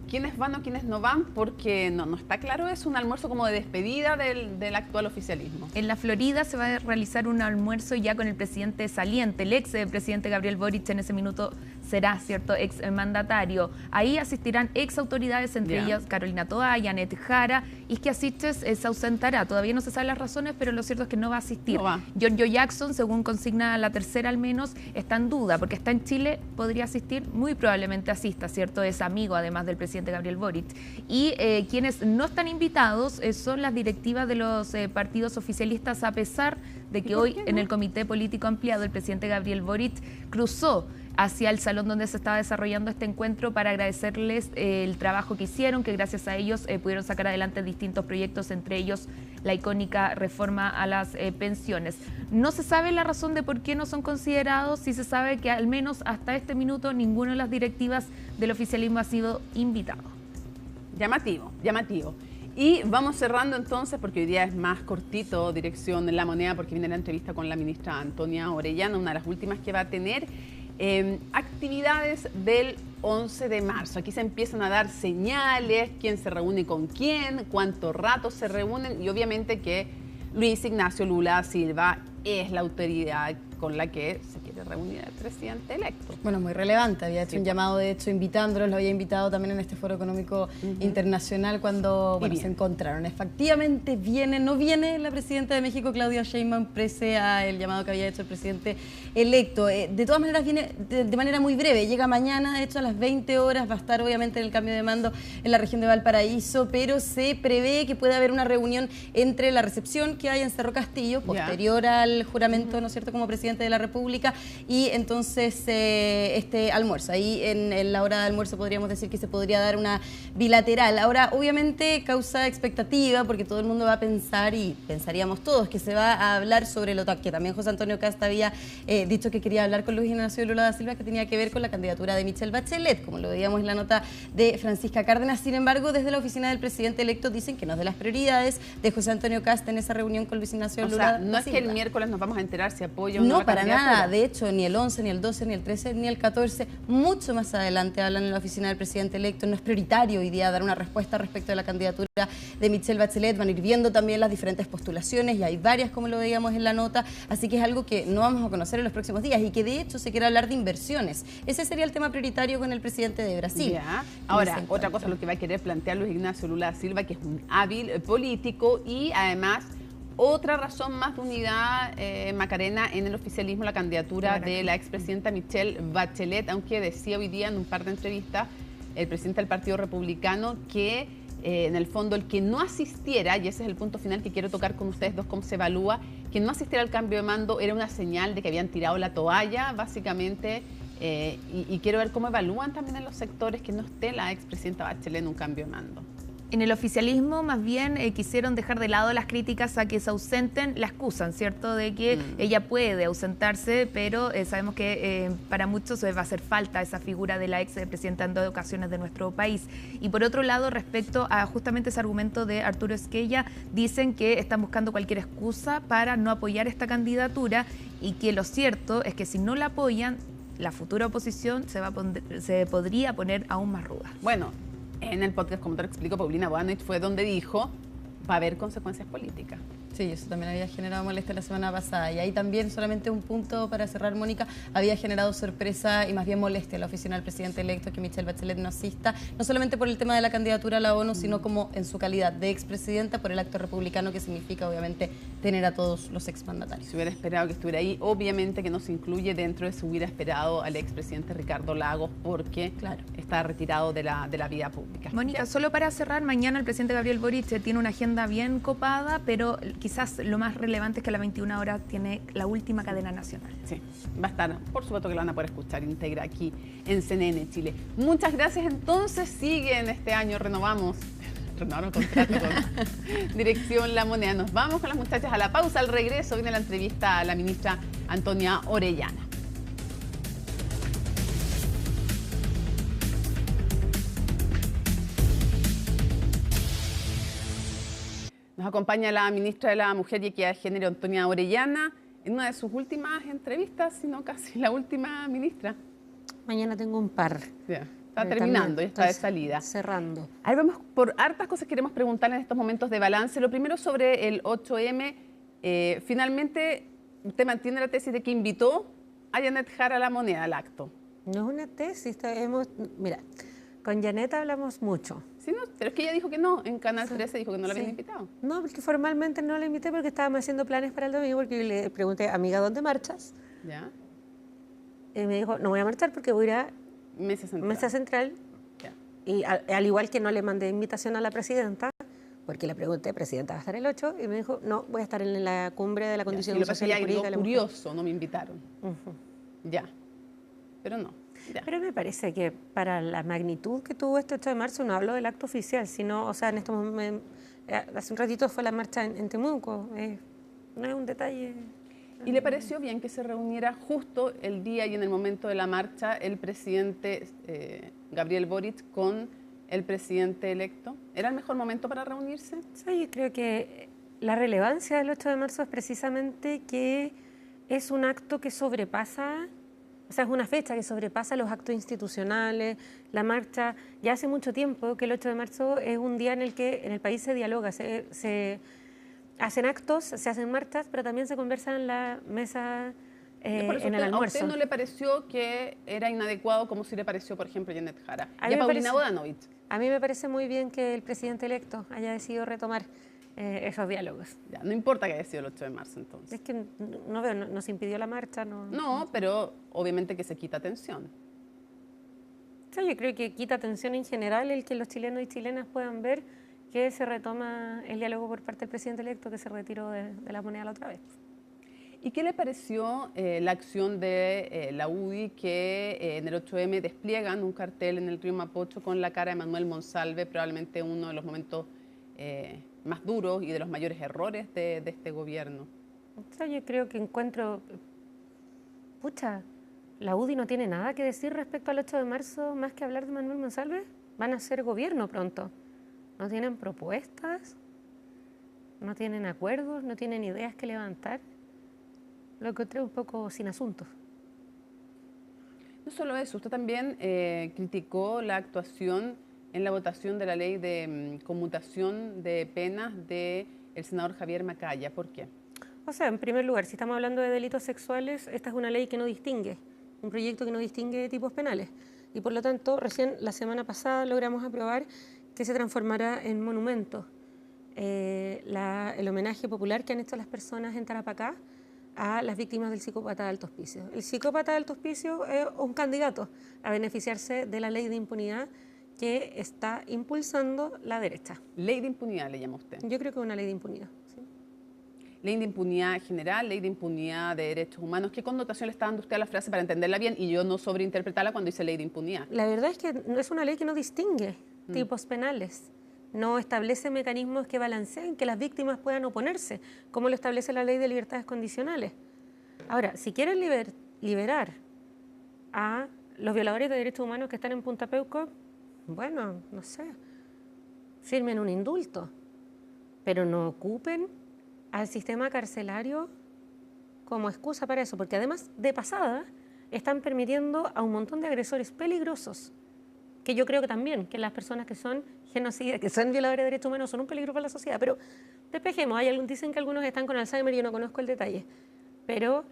¿Quiénes van o quiénes no van? Porque no está claro, es un almuerzo como de despedida del actual oficialismo. En la Florida se va a realizar un almuerzo ya con el presidente saliente, el ex presidente Gabriel Boric en ese minuto será, ¿cierto?, ex mandatario. Ahí asistirán ex autoridades, entre ellas Carolina Toá, Janet Jara, y Isquia Siches se ausentará. Todavía no se saben las razones, pero lo cierto es que no va a asistir. Giorgio Jackson, según consigna la tercera al menos, está en duda, porque está en Chile, podría asistir, muy probablemente asista, ¿cierto? Es amigo además del presidente Gabriel Boric. Y quienes no están invitados son las directivas de los partidos oficialistas, a pesar de que hoy en el Comité Político Ampliado el presidente Gabriel Boric cruzó hacia el salón donde se estaba desarrollando este encuentro para agradecerles el trabajo que hicieron, que gracias a ellos pudieron sacar adelante distintos proyectos, entre ellos la icónica reforma a las pensiones. No se sabe la razón de por qué no son considerados, sí se sabe que al menos hasta este minuto ninguna de las directivas del oficialismo ha sido invitado. Llamativo, llamativo. Y vamos cerrando entonces, porque hoy día es más cortito, dirección de La Moneda, porque viene la entrevista con la ministra Antonia Orellana, una de las últimas que va a tener. Actividades del 11 de marzo. Aquí se empiezan a dar señales, quién se reúne con quién, cuánto rato se reúnen, y obviamente que Luis Ignacio Lula da Silva es la autoridad con la que se quiere reunir el presidente electo. Bueno, muy relevante. Había hecho un llamado, de hecho, invitándolos. Lo había invitado también en este Foro Económico Internacional cuando se encontraron. Efectivamente, no viene la presidenta de México, Claudia Sheinbaum, prese al llamado que había hecho el presidente electo. De todas maneras, viene de manera muy breve. Llega mañana, de hecho, a las 20 horas. Va a estar, obviamente, en el cambio de mando en la región de Valparaíso, pero se prevé que pueda haber una reunión entre la recepción que hay en Cerro Castillo, posterior al juramento, ¿no es cierto?, como presidente de la República, y entonces este almuerzo. Ahí en la hora de almuerzo podríamos decir que se podría dar una bilateral. Ahora, obviamente causa expectativa porque todo el mundo va a pensar, y pensaríamos todos, que se va a hablar sobre lo que también José Antonio Cast había dicho que quería hablar con Luis Ignacio Lula da Silva, que tenía que ver con la candidatura de Michelle Bachelet, como lo veíamos en la nota de Francisca Cárdenas. Sin embargo, desde la oficina del presidente electo dicen que no es de las prioridades de José Antonio Cast en esa reunión con Luis Ignacio Lula da Silva. No es que el miércoles nos vamos a enterar si apoya o no. No, para nada. De hecho, ni el 11, ni el 12, ni el 13, ni el 14, mucho más adelante hablan en la oficina del presidente electo. No es prioritario hoy día dar una respuesta respecto de la candidatura de Michelle Bachelet. Van a ir viendo también las diferentes postulaciones, y hay varias, como lo veíamos en la nota, así que es algo que no vamos a conocer en los próximos días, y que de hecho se quiere hablar de inversiones. Ese sería el tema prioritario con el presidente de Brasil. Ahora, otra cosa, lo que va a querer plantear Luis Ignacio Lula da Silva, que es un hábil político, y además otra razón más de unidad, Macarena, en el oficialismo, la candidatura de la expresidenta Michelle Bachelet, aunque decía hoy día en un par de entrevistas el presidente del Partido Republicano que en el fondo el que no asistiera, y ese es el punto final que quiero tocar con ustedes dos, cómo se evalúa, que no asistiera al cambio de mando era una señal de que habían tirado la toalla, básicamente, y quiero ver cómo evalúan también en los sectores que no esté la expresidenta Bachelet en un cambio de mando. En el oficialismo, más bien, quisieron dejar de lado las críticas a que se ausenten, la excusan, ¿cierto?, de que ella puede ausentarse, pero sabemos que para muchos va a hacer falta esa figura de la ex presidenta en 2 ocasiones de nuestro país. Y por otro lado, respecto a justamente ese argumento de Arturo Esquella, dicen que están buscando cualquier excusa para no apoyar esta candidatura, y que lo cierto es que si no la apoyan, la futura oposición se podría poner aún más ruda. Bueno, en el podcast, como te lo explicó Paulina Boanich, fue donde dijo va a haber consecuencias políticas. Sí, eso también había generado molestia la semana pasada. Y ahí también, solamente un punto para cerrar, Mónica, había generado sorpresa y más bien molestia a la oficina del presidente electo que Michelle Bachelet no asista, no solamente por el tema de la candidatura a la ONU, sino como en su calidad de expresidenta, por el acto republicano que significa, obviamente, tener a todos los exmandatarios. Si hubiera esperado que estuviera ahí, obviamente que no se incluye dentro de si hubiera esperado al expresidente Ricardo Lagos, porque está retirado de la vida pública. Mónica, solo para cerrar, mañana el presidente Gabriel Boric tiene una agenda bien copada, pero quizás lo más relevante es que a las 21 horas tiene la última cadena nacional. Sí, va a estar, por supuesto que lo van a poder escuchar íntegra aquí en CNN Chile. Muchas gracias, entonces siguen este año, renovaron el contrato con Dirección La Moneda. Nos vamos con las muchachas a la pausa, al regreso viene la entrevista a la ministra Antonia Orellana. Nos acompaña la ministra de la Mujer y Equidad de Género, Antonia Orellana, en una de sus últimas entrevistas, sino casi la última ministra. Mañana tengo un par. Yeah. Está terminando, ya está de salida. Cerrando. Ahí vamos por hartas cosas que queremos preguntarle en estos momentos de balance. Lo primero sobre el 8M. Finalmente, usted mantiene la tesis de que invitó a Janet Jara a La Moneda al acto. No es una tesis, mira, con Janet hablamos mucho. Sí, no, pero es que ella dijo que no, en Canal 13 dijo que no la habían invitado. No, porque formalmente no la invité porque estábamos haciendo planes para el domingo, porque yo le pregunté, amiga, ¿dónde marchas? Ya. Y me dijo, no voy a marchar porque voy a ir a Mesa Central. Ya. Y al igual que no le mandé invitación a la presidenta, porque le pregunté, presidenta, ¿va a estar el 8? Y me dijo, no, voy a estar en la cumbre de la condición social y jurídica. Lo curioso, no me invitaron. Ya, pero no. Ya. Pero me parece que para la magnitud que tuvo este 8 de marzo, no hablo del acto oficial, sino, o sea, en estos momentos, hace un ratito fue la marcha en Temuco, no es un detalle. ¿Y le pareció bien que se reuniera justo el día y en el momento de la marcha el presidente Gabriel Boric con el presidente electo? ¿Era el mejor momento para reunirse? Sí, yo creo que la relevancia del 8 de marzo es precisamente que es un acto que sobrepasa, o sea, es una fecha que sobrepasa los actos institucionales, la marcha. Ya hace mucho tiempo que el 8 de marzo es un día en el que en el país se dialoga, se hacen actos, se hacen marchas, pero también se conversa en la mesa, en el almuerzo. ¿A usted no le pareció que era inadecuado como si le pareció, por ejemplo, Janet Jara y a Paulina Bodanovich? A mí me parece muy bien que el presidente electo haya decidido retomar esos diálogos. Ya, no importa que haya sido el 8 de marzo, entonces. Es que no veo, no se impidió la marcha. No, pero obviamente que se quita tensión. Sí, yo creo que quita tensión en general el que los chilenos y chilenas puedan ver que se retoma el diálogo por parte del presidente electo que se retiró de La Moneda la otra vez. ¿Y qué le pareció la acción de la UDI que en el 8M despliegan un cartel en el río Mapocho con la cara de Manuel Monsalve, probablemente uno de los momentos más duros y de los mayores errores de este gobierno? O sea, yo creo que la UDI no tiene nada que decir respecto al 8 de marzo más que hablar de Manuel Monsalve. Van a ser gobierno pronto. No tienen propuestas, no tienen acuerdos, no tienen ideas que levantar. Lo encontré un poco sin asuntos. No solo eso, usted también criticó la actuación en la votación de la ley de conmutación de penas del senador Javier Macaya. ¿Por qué? O sea, en primer lugar, si estamos hablando de delitos sexuales, esta es una ley que no distingue, un proyecto que no distingue tipos penales. Y por lo tanto, recién la semana pasada logramos aprobar que se transformará en monumento el homenaje popular que han hecho las personas en Tarapacá a las víctimas del psicópata de Alto Hospicio. El psicópata de Alto Hospicio es un candidato a beneficiarse de la ley de impunidad que está impulsando la derecha. ¿Ley de impunidad le llama usted? Yo creo que es una ley de impunidad. Sí. Ley de impunidad general, ley de impunidad de derechos humanos. ¿Qué connotación le está dando usted a la frase para entenderla bien y yo no sobreinterpretarla cuando dice ley de impunidad? La verdad es que no es una ley que no distingue tipos penales. No establece mecanismos que balanceen, que las víctimas puedan oponerse, como lo establece la ley de libertades condicionales. Ahora, si quieren liberar a los violadores de derechos humanos que están en Punta Peuco, bueno, no sé, firmen un indulto, pero no ocupen al sistema carcelario como excusa para eso, porque además, de pasada, están permitiendo a un montón de agresores peligrosos que yo creo que también, que las personas que son genocidas, que son violadores de derechos humanos, son un peligro para la sociedad. Pero despejemos, dicen que algunos están con Alzheimer y yo no conozco el detalle. Pero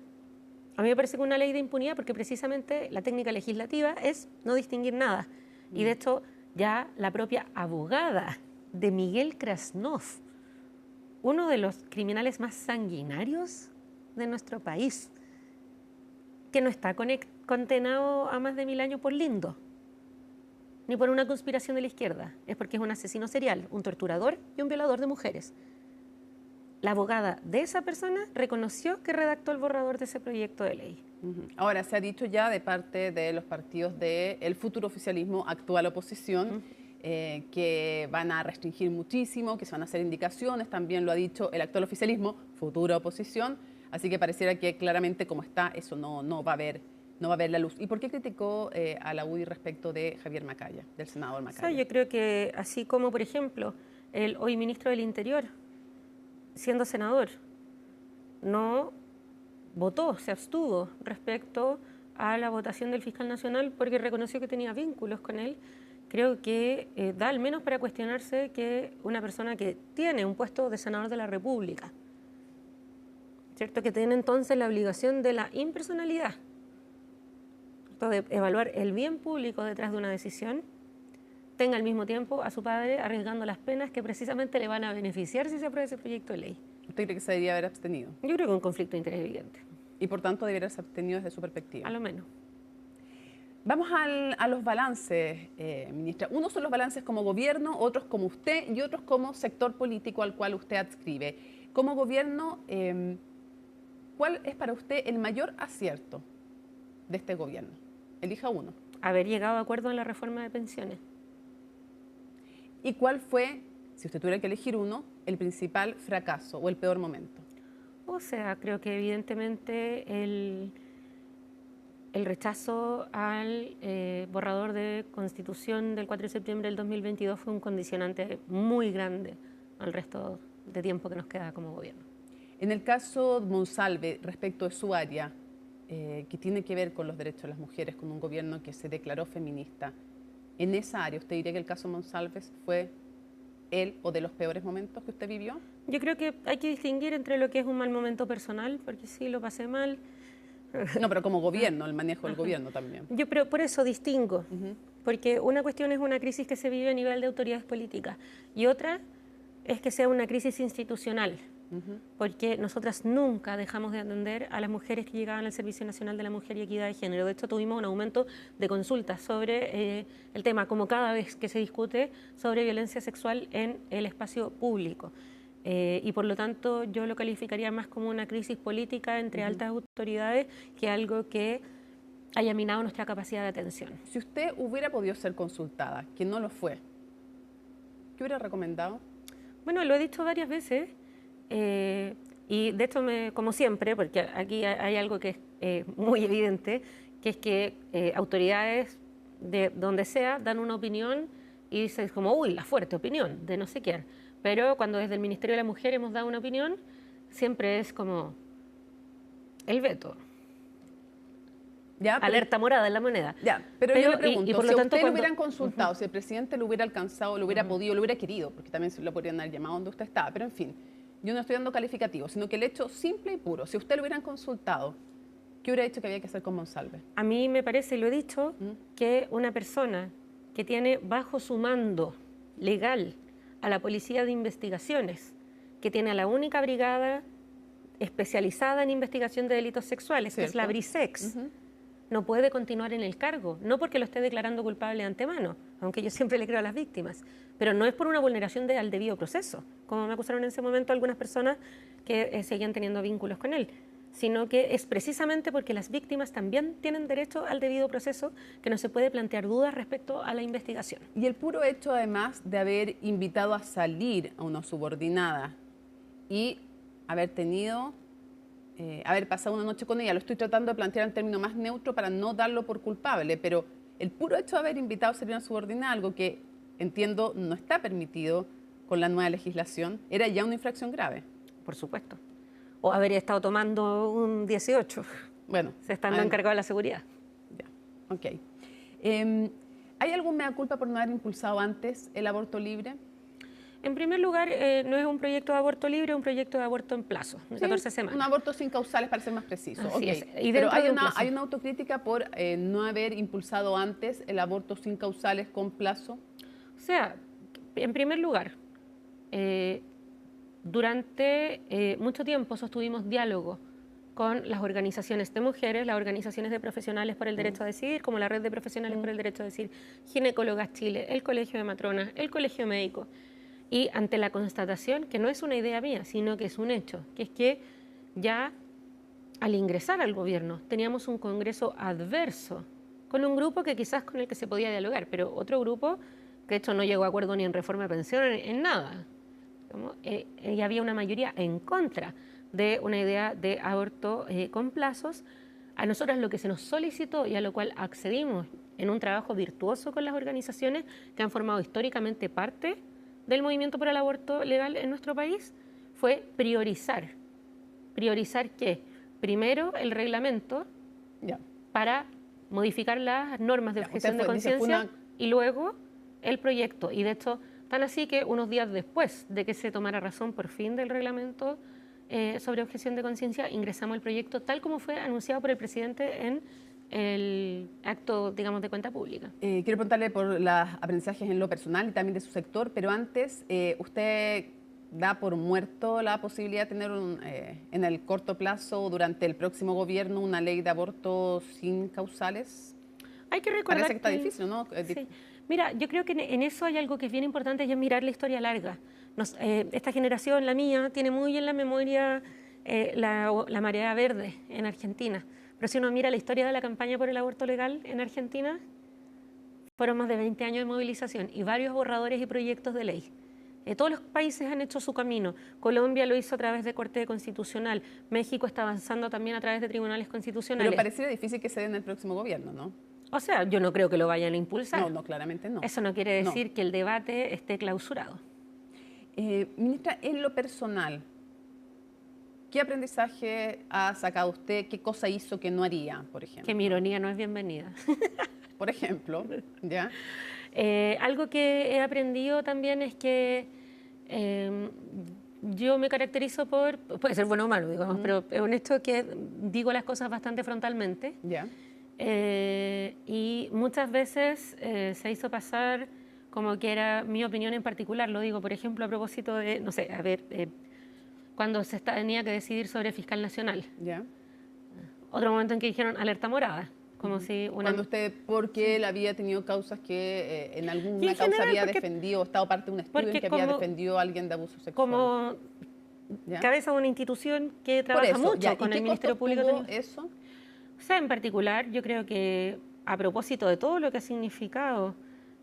a mí me parece que una ley de impunidad, porque precisamente la técnica legislativa es no distinguir nada. Y de hecho, ya la propia abogada de Miguel Krasnov, uno de los criminales más sanguinarios de nuestro país, que no está condenado a más de 1000 años por lindo, ni por una conspiración de la izquierda, es porque es un asesino serial, un torturador y un violador de mujeres. La abogada de esa persona reconoció que redactó el borrador de ese proyecto de ley. Ahora, se ha dicho ya de parte de los partidos del futuro oficialismo, actual oposición, que van a restringir muchísimo, que se van a hacer indicaciones, también lo ha dicho el actual oficialismo, futura oposición, así que pareciera que claramente como está, eso no va a haber la luz. ¿Y por qué criticó a la UDI respecto de Javier Macaya, del senador Macaya? O sea, yo creo que así como, por ejemplo, el hoy ministro del Interior, siendo senador, no votó, se abstuvo respecto a la votación del fiscal nacional porque reconoció que tenía vínculos con él, creo que da al menos para cuestionarse que una persona que tiene un puesto de senador de la República, ¿cierto?, que tiene entonces la obligación de la impersonalidad, de evaluar el bien público detrás de una decisión, tenga al mismo tiempo a su padre arriesgando las penas que precisamente le van a beneficiar si se aprueba ese proyecto de ley. ¿Usted cree que se debería haber abstenido? Yo creo que un conflicto de interés evidente. Y por tanto debería haberse abstenido desde su perspectiva. A lo menos. Vamos a los balances, ministra. Unos son los balances como gobierno, otros como usted y otros como sector político al cual usted adscribe. Como gobierno, ¿cuál es para usted el mayor acierto de este gobierno? Elija uno. Haber llegado a acuerdo en la reforma de pensiones. ¿Y cuál fue, si usted tuviera que elegir uno, el principal fracaso o el peor momento? O sea, creo que evidentemente el rechazo al borrador de Constitución del 4 de septiembre del 2022 fue un condicionante muy grande al resto de tiempo que nos queda como gobierno. En el caso Monsalve, respecto de su área, que tiene que ver con los derechos de las mujeres, con un gobierno que se declaró feminista, en esa área, ¿usted diría que el caso Monsalves fue el o de los peores momentos que usted vivió? Yo creo que hay que distinguir entre lo que es un mal momento personal, porque sí, lo pasé mal. No, pero como gobierno, el manejo del gobierno también. Pero por eso distingo, porque una cuestión es una crisis que se vive a nivel de autoridades políticas y otra es que sea una crisis institucional. Porque nosotras nunca dejamos de atender a las mujeres que llegaban al Servicio Nacional de la Mujer y Equidad de Género. De hecho, tuvimos un aumento de consultas sobre el tema, como cada vez que se discute sobre violencia sexual en el espacio público. Y por lo tanto, yo lo calificaría más como una crisis política entre altas autoridades que algo que haya minado nuestra capacidad de atención. Si usted hubiera podido ser consultada, que no lo fue, ¿qué hubiera recomendado? Bueno, lo he dicho varias veces. Y de hecho, como siempre, porque aquí hay algo que es muy evidente, que es que autoridades de donde sea dan una opinión y dices como, uy, la fuerte opinión de no sé quién. Pero cuando desde el Ministerio de la Mujer hemos dado una opinión, siempre es como el veto. Ya, alerta morada en la moneda. Ya, pero yo le pregunto, y por si lo tanto, usted lo hubieran consultado, si el presidente lo hubiera alcanzado, lo hubiera podido, lo hubiera querido, porque también se lo podrían haber llamado donde usted estaba, pero en fin, yo no estoy dando calificativos, sino que el hecho simple y puro, si usted lo hubieran consultado, ¿qué hubiera dicho que había que hacer con Monsalve? A mí me parece, y lo he dicho, que una persona que tiene bajo su mando legal a la Policía de Investigaciones, que tiene a la única brigada especializada en investigación de delitos sexuales, que es la BRISEX, no puede continuar en el cargo, no porque lo esté declarando culpable de antemano, aunque yo siempre le creo a las víctimas, pero no es por una vulneración al debido proceso, como me acusaron en ese momento algunas personas que seguían teniendo vínculos con él, sino que es precisamente porque las víctimas también tienen derecho al debido proceso, que no se puede plantear dudas respecto a la investigación. Y el puro hecho, además, de haber invitado a salir a una subordinada y haber tenido... haber pasado una noche con ella, lo estoy tratando de plantear en término más neutro para no darlo por culpable, pero el puro hecho de haber invitado a salir a una subordinada, algo que entiendo no está permitido con la nueva legislación, era ya una infracción grave. Por supuesto. O haber estado tomando un 18. Bueno. Se están encargados de la seguridad. Ya, ok. ¿Hay algún mea culpa por no haber impulsado antes el aborto libre? En primer lugar, no es un proyecto de aborto libre, es un proyecto de aborto en plazo, de 14 semanas. Un aborto sin causales, para ser más preciso. Así es. Y pero hay una autocrítica por no haber impulsado antes el aborto sin causales con plazo. O sea, en primer lugar, durante mucho tiempo sostuvimos diálogo con las organizaciones de mujeres, las organizaciones de profesionales por el derecho a decidir, como la Red de Profesionales por el Derecho a Decidir, Ginecólogas Chile, el Colegio de Matronas, el Colegio Médico. Y ante la constatación, que no es una idea mía, sino que es un hecho, que es que ya al ingresar al gobierno teníamos un Congreso adverso, con un grupo que quizás con el que se podía dialogar, pero otro grupo que de hecho no llegó a acuerdo ni en reforma de pensiones, en nada. Y había una mayoría en contra de una idea de aborto con plazos. A nosotros lo que se nos solicitó y a lo cual accedimos en un trabajo virtuoso con las organizaciones que han formado históricamente parte del movimiento por el aborto legal en nuestro país, fue priorizar. ¿Priorizar qué? Primero el reglamento para modificar las normas de objeción de conciencia y luego el proyecto. Y de hecho, tan así que unos días después de que se tomara razón por fin del reglamento sobre objeción de conciencia, ingresamos el proyecto tal como fue anunciado por el presidente en el acto, digamos, de cuenta pública. Quiero preguntarle por los aprendizajes en lo personal y también de su sector, pero antes, ¿usted da por muerto la posibilidad de tener en el corto plazo, durante el próximo gobierno, una ley de aborto sin causales? Hay que recordar Parece que está difícil, ¿no? Sí. Mira, yo creo que en eso hay algo que es bien importante y es mirar la historia larga. Esta generación, la mía, tiene muy en la memoria la marea verde en Argentina. Pero si uno mira la historia de la campaña por el aborto legal en Argentina, fueron más de 20 años de movilización y varios borradores y proyectos de ley. Todos los países han hecho su camino. Colombia lo hizo a través de Corte Constitucional. México está avanzando también a través de tribunales constitucionales. Pero pareciera difícil que se dé en el próximo gobierno, ¿no? O sea, yo no creo que lo vayan a impulsar. No, claramente no. Eso no quiere decir que el debate esté clausurado. Ministra, en lo personal, ¿qué aprendizaje ha sacado usted? ¿Qué cosa hizo que no haría, por ejemplo? Que mi ironía no es bienvenida. Por ejemplo, ¿ya? Algo que he aprendido también es que yo me caracterizo por, puede ser bueno o malo, digamos, pero es un hecho que digo las cosas bastante frontalmente. Ya. Y muchas veces se hizo pasar como que era mi opinión en particular. Lo digo, por ejemplo, a propósito de, no sé, a ver, cuando tenía que decidir sobre fiscal nacional. Ya. Otro momento en que dijeron alerta morada. Como si Cuando usted, porque él había tenido causas que en alguna causa había defendido, estado parte de un estudio en que había defendido a alguien de abuso sexual. Como cabeza de una institución que trabaja mucho con el Ministerio Público. ¿Tuvo eso? O sea, en particular, yo creo que a propósito de todo lo que ha significado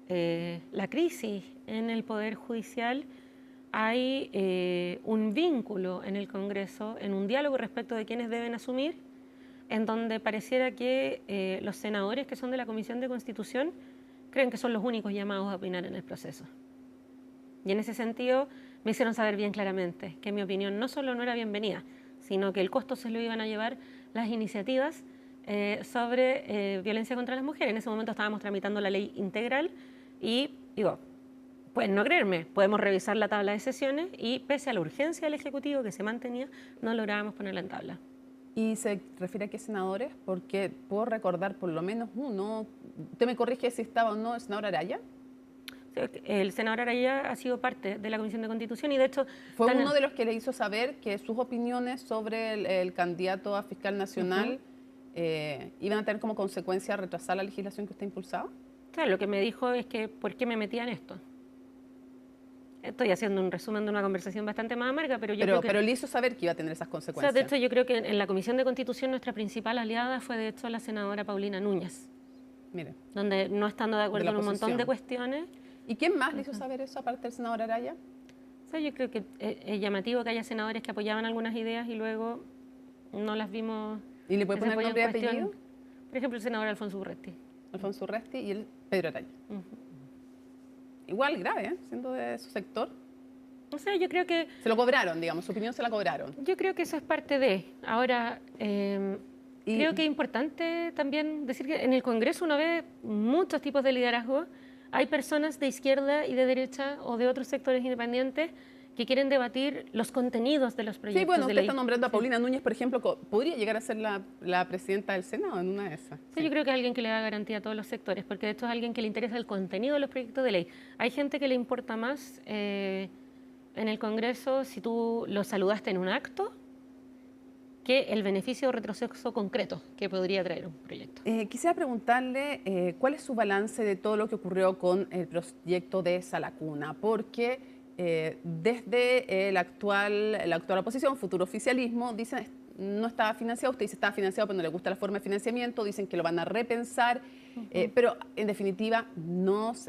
la crisis en el Poder Judicial, hay un vínculo en el Congreso, en un diálogo respecto de quiénes deben asumir, en donde pareciera que los senadores que son de la Comisión de Constitución creen que son los únicos llamados a opinar en el proceso. Y en ese sentido me hicieron saber bien claramente que mi opinión no solo no era bienvenida, sino que el costo se lo iban a llevar las iniciativas sobre violencia contra las mujeres. En ese momento estábamos tramitando la ley integral y digo, pueden no creerme, podemos revisar la tabla de sesiones y pese a la urgencia del Ejecutivo que se mantenía, no lográbamos ponerla en tabla. ¿Y se refiere a qué senadores? Porque puedo recordar por lo menos uno. ¿Usted me corrige si estaba o no el senador Araya? El senador Araya ha sido parte de la Comisión de Constitución y de hecho... Fue uno de los que le hizo saber que sus opiniones sobre el candidato a fiscal nacional iban a tener como consecuencia retrasar la legislación que usted impulsaba. Claro, lo que me dijo es que ¿por qué me metía en esto? Estoy haciendo un resumen de una conversación bastante más amarga, pero yo creo que... Pero le hizo saber que iba a tener esas consecuencias. O sea, de hecho, yo creo que en la Comisión de Constitución nuestra principal aliada fue, de hecho, la senadora Paulina Núñez. Mire. Donde no estando de acuerdo en un montón de cuestiones... ¿Y quién más le hizo saber eso, aparte del senador Araya? O sea, yo creo que es llamativo que haya senadores que apoyaban algunas ideas y luego no las vimos... ¿Y le puede poner nombre y apellido? Por ejemplo, el senador Alfonso Urresti. Alfonso Urresti y el Pedro Araya. Igual grave, siendo de su sector. O sea, yo creo que... Se lo cobraron, digamos, su opinión se la cobraron. Yo creo que eso es parte de... Ahora, Creo que es importante también decir que en el Congreso uno ve muchos tipos de liderazgo. Hay personas de izquierda y de derecha o de otros sectores independientes que quieren debatir los contenidos de los proyectos. Sí, bueno, de usted ley. está nombrando a Paulina Núñez, por ejemplo, ¿podría llegar a ser la presidenta del Senado en una de esas? Sí, yo creo que es alguien que le da garantía a todos los sectores, porque de hecho es alguien que le interesa el contenido de los proyectos de ley. Hay gente que le importa más en el Congreso si tú lo saludaste en un acto que el beneficio o retroceso concreto que podría traer un proyecto. Quisiera preguntarle cuál es su balance de todo lo que ocurrió con el proyecto de Sala Cuna, porque desde la actual oposición, futuro oficialismo, dicen no estaba financiado, usted dice estaba financiado pero no le gusta la forma de financiamiento, dicen que lo van a repensar, pero en definitiva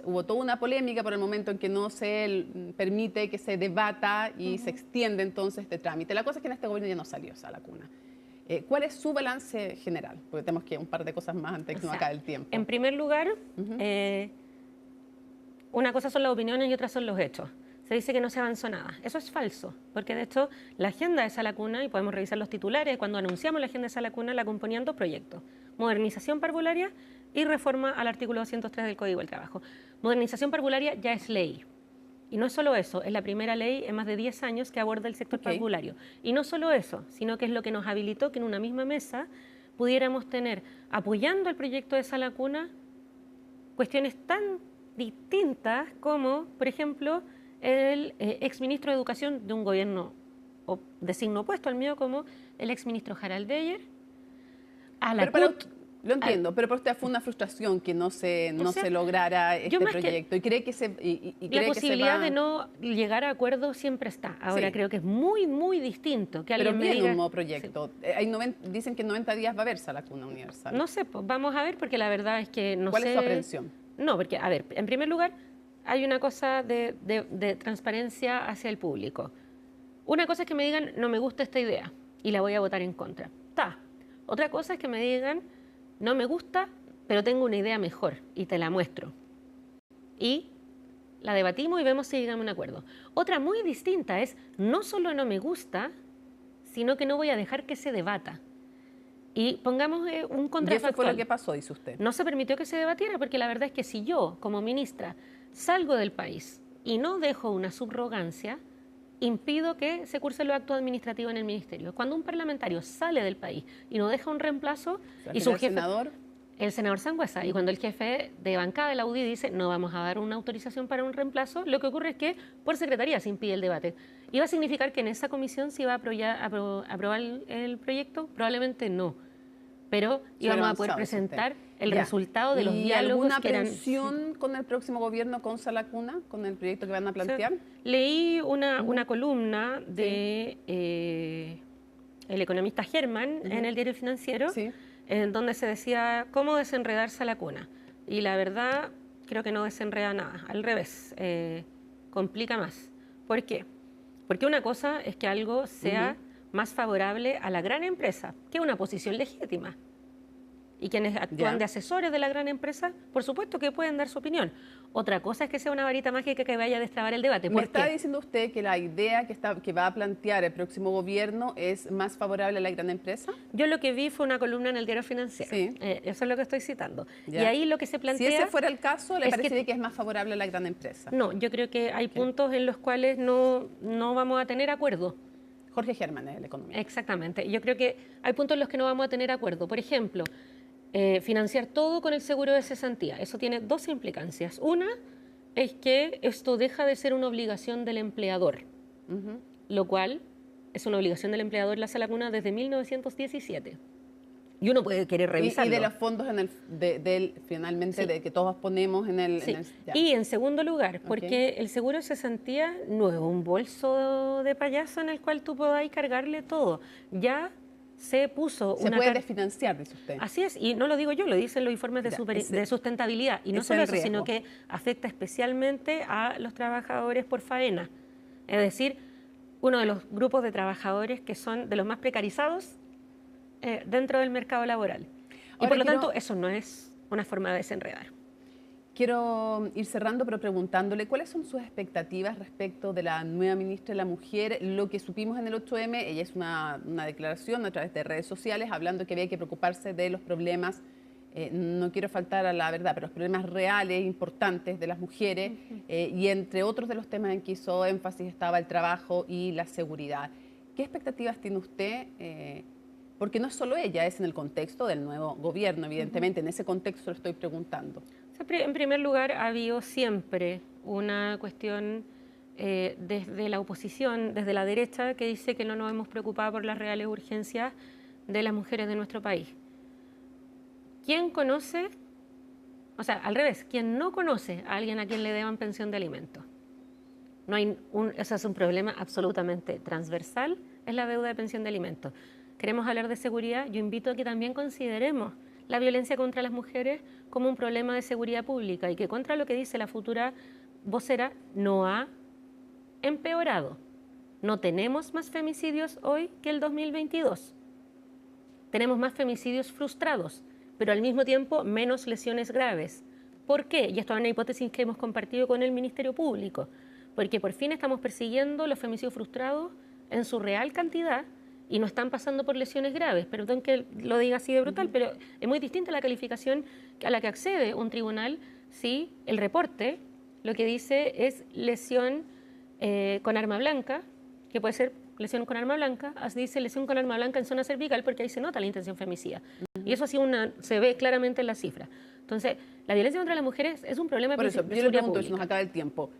hubo toda una polémica por el momento en que no se permite que se debata y se extiende entonces este trámite. La cosa es que en este gobierno ya no salió Sala Cuna. ¿Cuál es su balance general? Porque tenemos que un par de cosas más antes que nos acabe el tiempo. En primer lugar, una cosa son las opiniones y otra son los hechos. Se dice que no se avanzó nada. Eso es falso, porque de hecho la agenda de Sala Cuna, y podemos revisar los titulares, cuando anunciamos la agenda de Sala Cuna la componían dos proyectos: modernización parvularia y reforma al artículo 203 del Código del Trabajo. Modernización parvularia ya es ley. Y no es solo eso, es la primera ley en más de 10 años que aborda el sector parvulario. Y no solo eso, sino que es lo que nos habilitó que en una misma mesa pudiéramos tener, apoyando el proyecto de Sala Cuna, cuestiones tan distintas como, por ejemplo, el exministro de Educación de un gobierno de signo opuesto al mío, como el exministro Harald Beyer, a la Lo entiendo, pero para usted fue una frustración que no se lograra este proyecto. Y cree que la posibilidad de no llegar a acuerdo siempre está. Ahora creo que es muy, muy distinto que alguien me diga... un nuevo proyecto. Dicen que en 90 días va a haber Sala Cuna universal. No sé, pues vamos a ver, porque la verdad es que no sé... ¿Cuál es su aprehensión? No, porque, a ver, en primer lugar, hay una cosa de transparencia hacia el público. Una cosa es que me digan, no me gusta esta idea y la voy a votar en contra. Otra cosa es que me digan, no me gusta, pero tengo una idea mejor y te la muestro. Y la debatimos y vemos si llegamos a un acuerdo. Otra muy distinta es, no solo no me gusta, sino que no voy a dejar que se debata. Y pongamos un contrafactual. ¿Y eso fue lo que pasó, dice usted? No se permitió que se debatiera, porque la verdad es que si yo, como ministra, salgo del país y no dejo una subrogancia, impido que se cursen los actos administrativos en el ministerio. Cuando un parlamentario sale del país y no deja un reemplazo, y su jefe, el senador Sangüesa, y cuando el jefe de bancada de la UDI dice no vamos a dar una autorización para un reemplazo, lo que ocurre es que por secretaría se impide el debate. ¿Iba a significar que en esa comisión se iba a aprobar el proyecto? Probablemente no, pero íbamos a poder presentar el resultado de los diálogos. ¿Alguna aprehensión con el próximo gobierno con Sala Cuna, con el proyecto que van a plantear? Leí una columna de el economista Germán en el Diario Financiero, en donde se decía cómo desenredar Sala Cuna. Y la verdad, creo que no desenreda nada, al revés, complica más. ¿Por qué? Porque una cosa es que algo sea más favorable a la gran empresa, que es una posición legítima. Y quienes actúan de asesores de la gran empresa, por supuesto que pueden dar su opinión. Otra cosa es que sea una varita mágica que vaya a destrabar el debate. ¿Me está diciendo usted que la idea que va a plantear el próximo gobierno es más favorable a la gran empresa? Yo lo que vi fue una columna en el Diario Financiero. Eso es lo que estoy citando. Y ahí lo que se plantea... Si ese fuera el caso, ¿le parecería que es más favorable a la gran empresa? No, yo creo que hay puntos en los cuales no vamos a tener acuerdo. Jorge Germán es el economista. Exactamente. Yo creo que hay puntos en los que no vamos a tener acuerdo. Por ejemplo, financiar todo con el seguro de cesantía. Eso tiene dos implicancias. Una es que esto deja de ser una obligación del empleador, lo cual es una obligación del empleador la Sala Cuna desde 1917. Y uno puede querer revisarlo. Y de los fondos finalmente de que todos ponemos en el... Y en segundo lugar, porque el seguro de cesantía no es un bolso de payaso en el cual tú podáis cargarle todo. Ya se puso se puede desfinanciar, dice usted. Así es, y no lo digo yo, lo dicen los informes de sustentabilidad. Y no solo eso, sino que afecta especialmente a los trabajadores por faena. Es decir, uno de los grupos de trabajadores que son de los más precarizados dentro del mercado laboral. Y por lo tanto, eso no es una forma de desenredar. Quiero ir cerrando, pero preguntándole cuáles son sus expectativas respecto de la nueva ministra de la Mujer. Lo que supimos en el 8M, ella es una declaración a través de redes sociales hablando que había que preocuparse de los problemas, no quiero faltar a la verdad, pero los problemas reales, importantes de las mujeres, y entre otros de los temas en que hizo énfasis estaba el trabajo y la seguridad. ¿Qué expectativas tiene usted? Porque no es solo ella, es en el contexto del nuevo gobierno, evidentemente, en ese contexto lo estoy preguntando. En primer lugar, ha habido siempre una cuestión desde la oposición, desde la derecha, que dice que no nos hemos preocupado por las reales urgencias de las mujeres de nuestro país. ¿Quién conoce, o sea, al revés, quién no conoce a alguien a quien le deban pensión de alimentos? No hay eso es un problema absolutamente transversal, es la deuda de pensión de alimentos. Queremos hablar de seguridad, yo invito a que también consideremos la violencia contra las mujeres como un problema de seguridad pública y que contra lo que dice la futura vocera no ha empeorado. No tenemos más femicidios hoy que el 2022. Tenemos más femicidios frustrados, pero al mismo tiempo menos lesiones graves. ¿Por qué? Y esto es una hipótesis que hemos compartido con el Ministerio Público, porque por fin estamos persiguiendo los femicidios frustrados en su real cantidad y no están pasando por lesiones graves. Perdón que lo diga así de brutal, pero es muy distinta la calificación a la que accede un tribunal si el reporte lo que dice es lesión con arma blanca, que puede ser lesión con arma blanca, dice lesión con arma blanca en zona cervical porque ahí se nota la intención femicida. Y eso se ve claramente en la cifra. Entonces, la violencia contra las mujeres es un problema de seguridad pública. Por eso, yo le pregunto, si nos acaba el tiempo,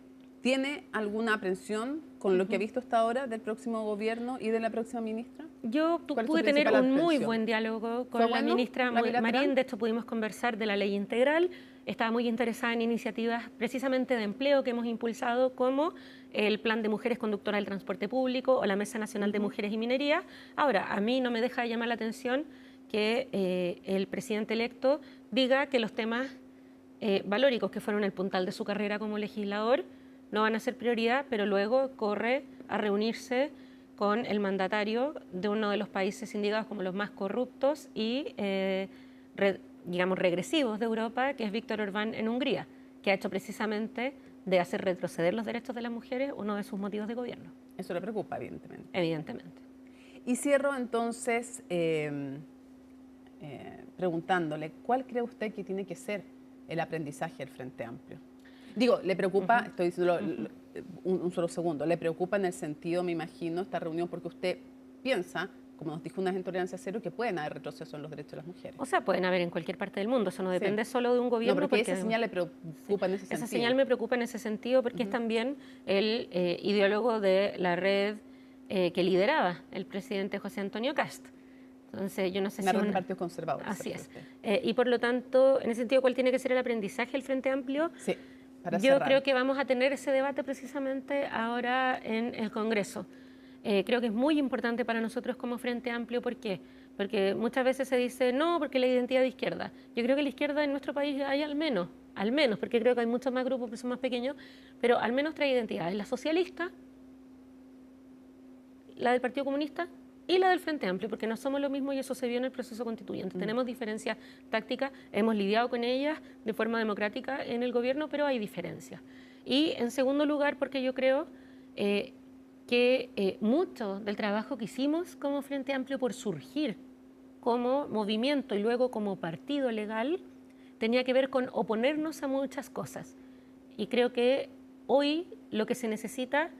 ¿tiene alguna aprensión con lo que ha visto hasta ahora del próximo gobierno y de la próxima ministra? Yo pude tener un muy buen diálogo con la ministra Marín. De hecho, pudimos conversar de la ley integral. Estaba muy interesada en iniciativas precisamente de empleo que hemos impulsado, como el Plan de Mujeres Conductoras del Transporte Público o la Mesa Nacional de Mujeres y Minería. Ahora, a mí no me deja de llamar la atención que el presidente electo diga que los temas valóricos que fueron el puntal de su carrera como legislador no van a ser prioridad, pero luego corre a reunirse con el mandatario de uno de los países indicados como los más corruptos y, digamos, regresivos de Europa, que es Víctor Orbán en Hungría, que ha hecho precisamente de hacer retroceder los derechos de las mujeres uno de sus motivos de gobierno. Eso le preocupa, evidentemente. Evidentemente. Y cierro entonces preguntándole, ¿cuál cree usted que tiene que ser el aprendizaje del Frente Amplio? Digo, ¿le preocupa, estoy diciéndolo un solo segundo, le preocupa en el sentido, me imagino, esta reunión porque usted piensa, como nos dijo una gente de Tolerancia Cero, que pueden haber retrocesos en los derechos de las mujeres? O sea, pueden haber en cualquier parte del mundo, eso no depende solo de un gobierno. No, porque esa señal le preocupa en ese sentido. Esa señal me preocupa en ese sentido porque es también el ideólogo de la red que lideraba el presidente José Antonio Cast. Entonces, yo no sé si un partido conservador. Así es. Y por lo tanto, en ese sentido, ¿cuál tiene que ser el aprendizaje del Frente Amplio? Sí. Yo creo que vamos a tener ese debate precisamente ahora en el Congreso. Creo que es muy importante para nosotros como Frente Amplio. ¿Por qué? Porque muchas veces se dice, no, porque la identidad de izquierda. Yo creo que la izquierda en nuestro país hay al menos, porque creo que hay muchos más grupos que son más pequeños, pero al menos trae identidades. La socialista, la del Partido Comunista y la del Frente Amplio, porque no somos lo mismo y eso se vio en el proceso constituyente. Tenemos diferencias tácticas, hemos lidiado con ellas de forma democrática en el gobierno, pero hay diferencias. Y en segundo lugar, porque yo creo que mucho del trabajo que hicimos como Frente Amplio por surgir como movimiento y luego como partido legal tenía que ver con oponernos a muchas cosas. Y creo que hoy lo que se necesita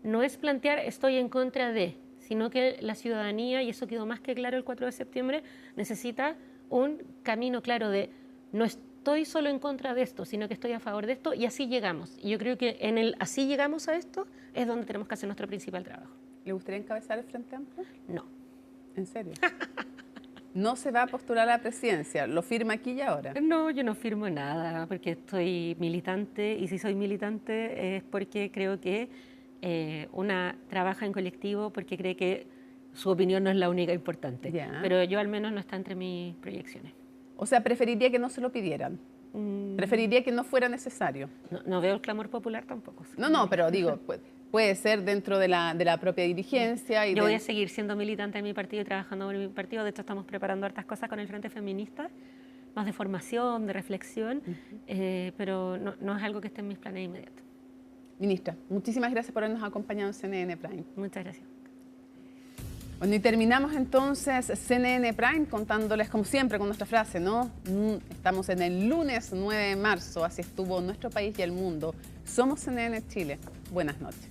no es plantear estoy en contra de, sino que la ciudadanía, y eso quedó más que claro el 4 de septiembre, necesita un camino claro de no estoy solo en contra de esto, sino que estoy a favor de esto, y así llegamos. Y yo creo que en el así llegamos a esto es donde tenemos que hacer nuestro principal trabajo. ¿Le gustaría encabezar el Frente Amplio? No. ¿En serio? ¿No se va a postular a la presidencia? ¿Lo firma aquí y ahora? No, yo no firmo nada, porque estoy militante, y si soy militante es porque creo que una trabaja en colectivo porque cree que su opinión no es la única importante. Pero yo al menos no está entre mis proyecciones. O sea, preferiría que no se lo pidieran. Preferiría que no fuera necesario. No veo el clamor popular tampoco. No, pero digo, puede ser dentro de la propia dirigencia. Yo voy a seguir siendo militante en mi partido y trabajando en mi partido. De hecho, estamos preparando hartas cosas con el Frente Feminista más de formación, de reflexión, pero no es algo que esté en mis planes inmediatos. Ministra, muchísimas gracias por habernos acompañado en CNN Prime. Muchas gracias. Bueno, y terminamos entonces CNN Prime contándoles, como siempre, con nuestra frase, ¿no? Estamos en el lunes 9 de marzo, así estuvo nuestro país y el mundo. Somos CNN Chile. Buenas noches.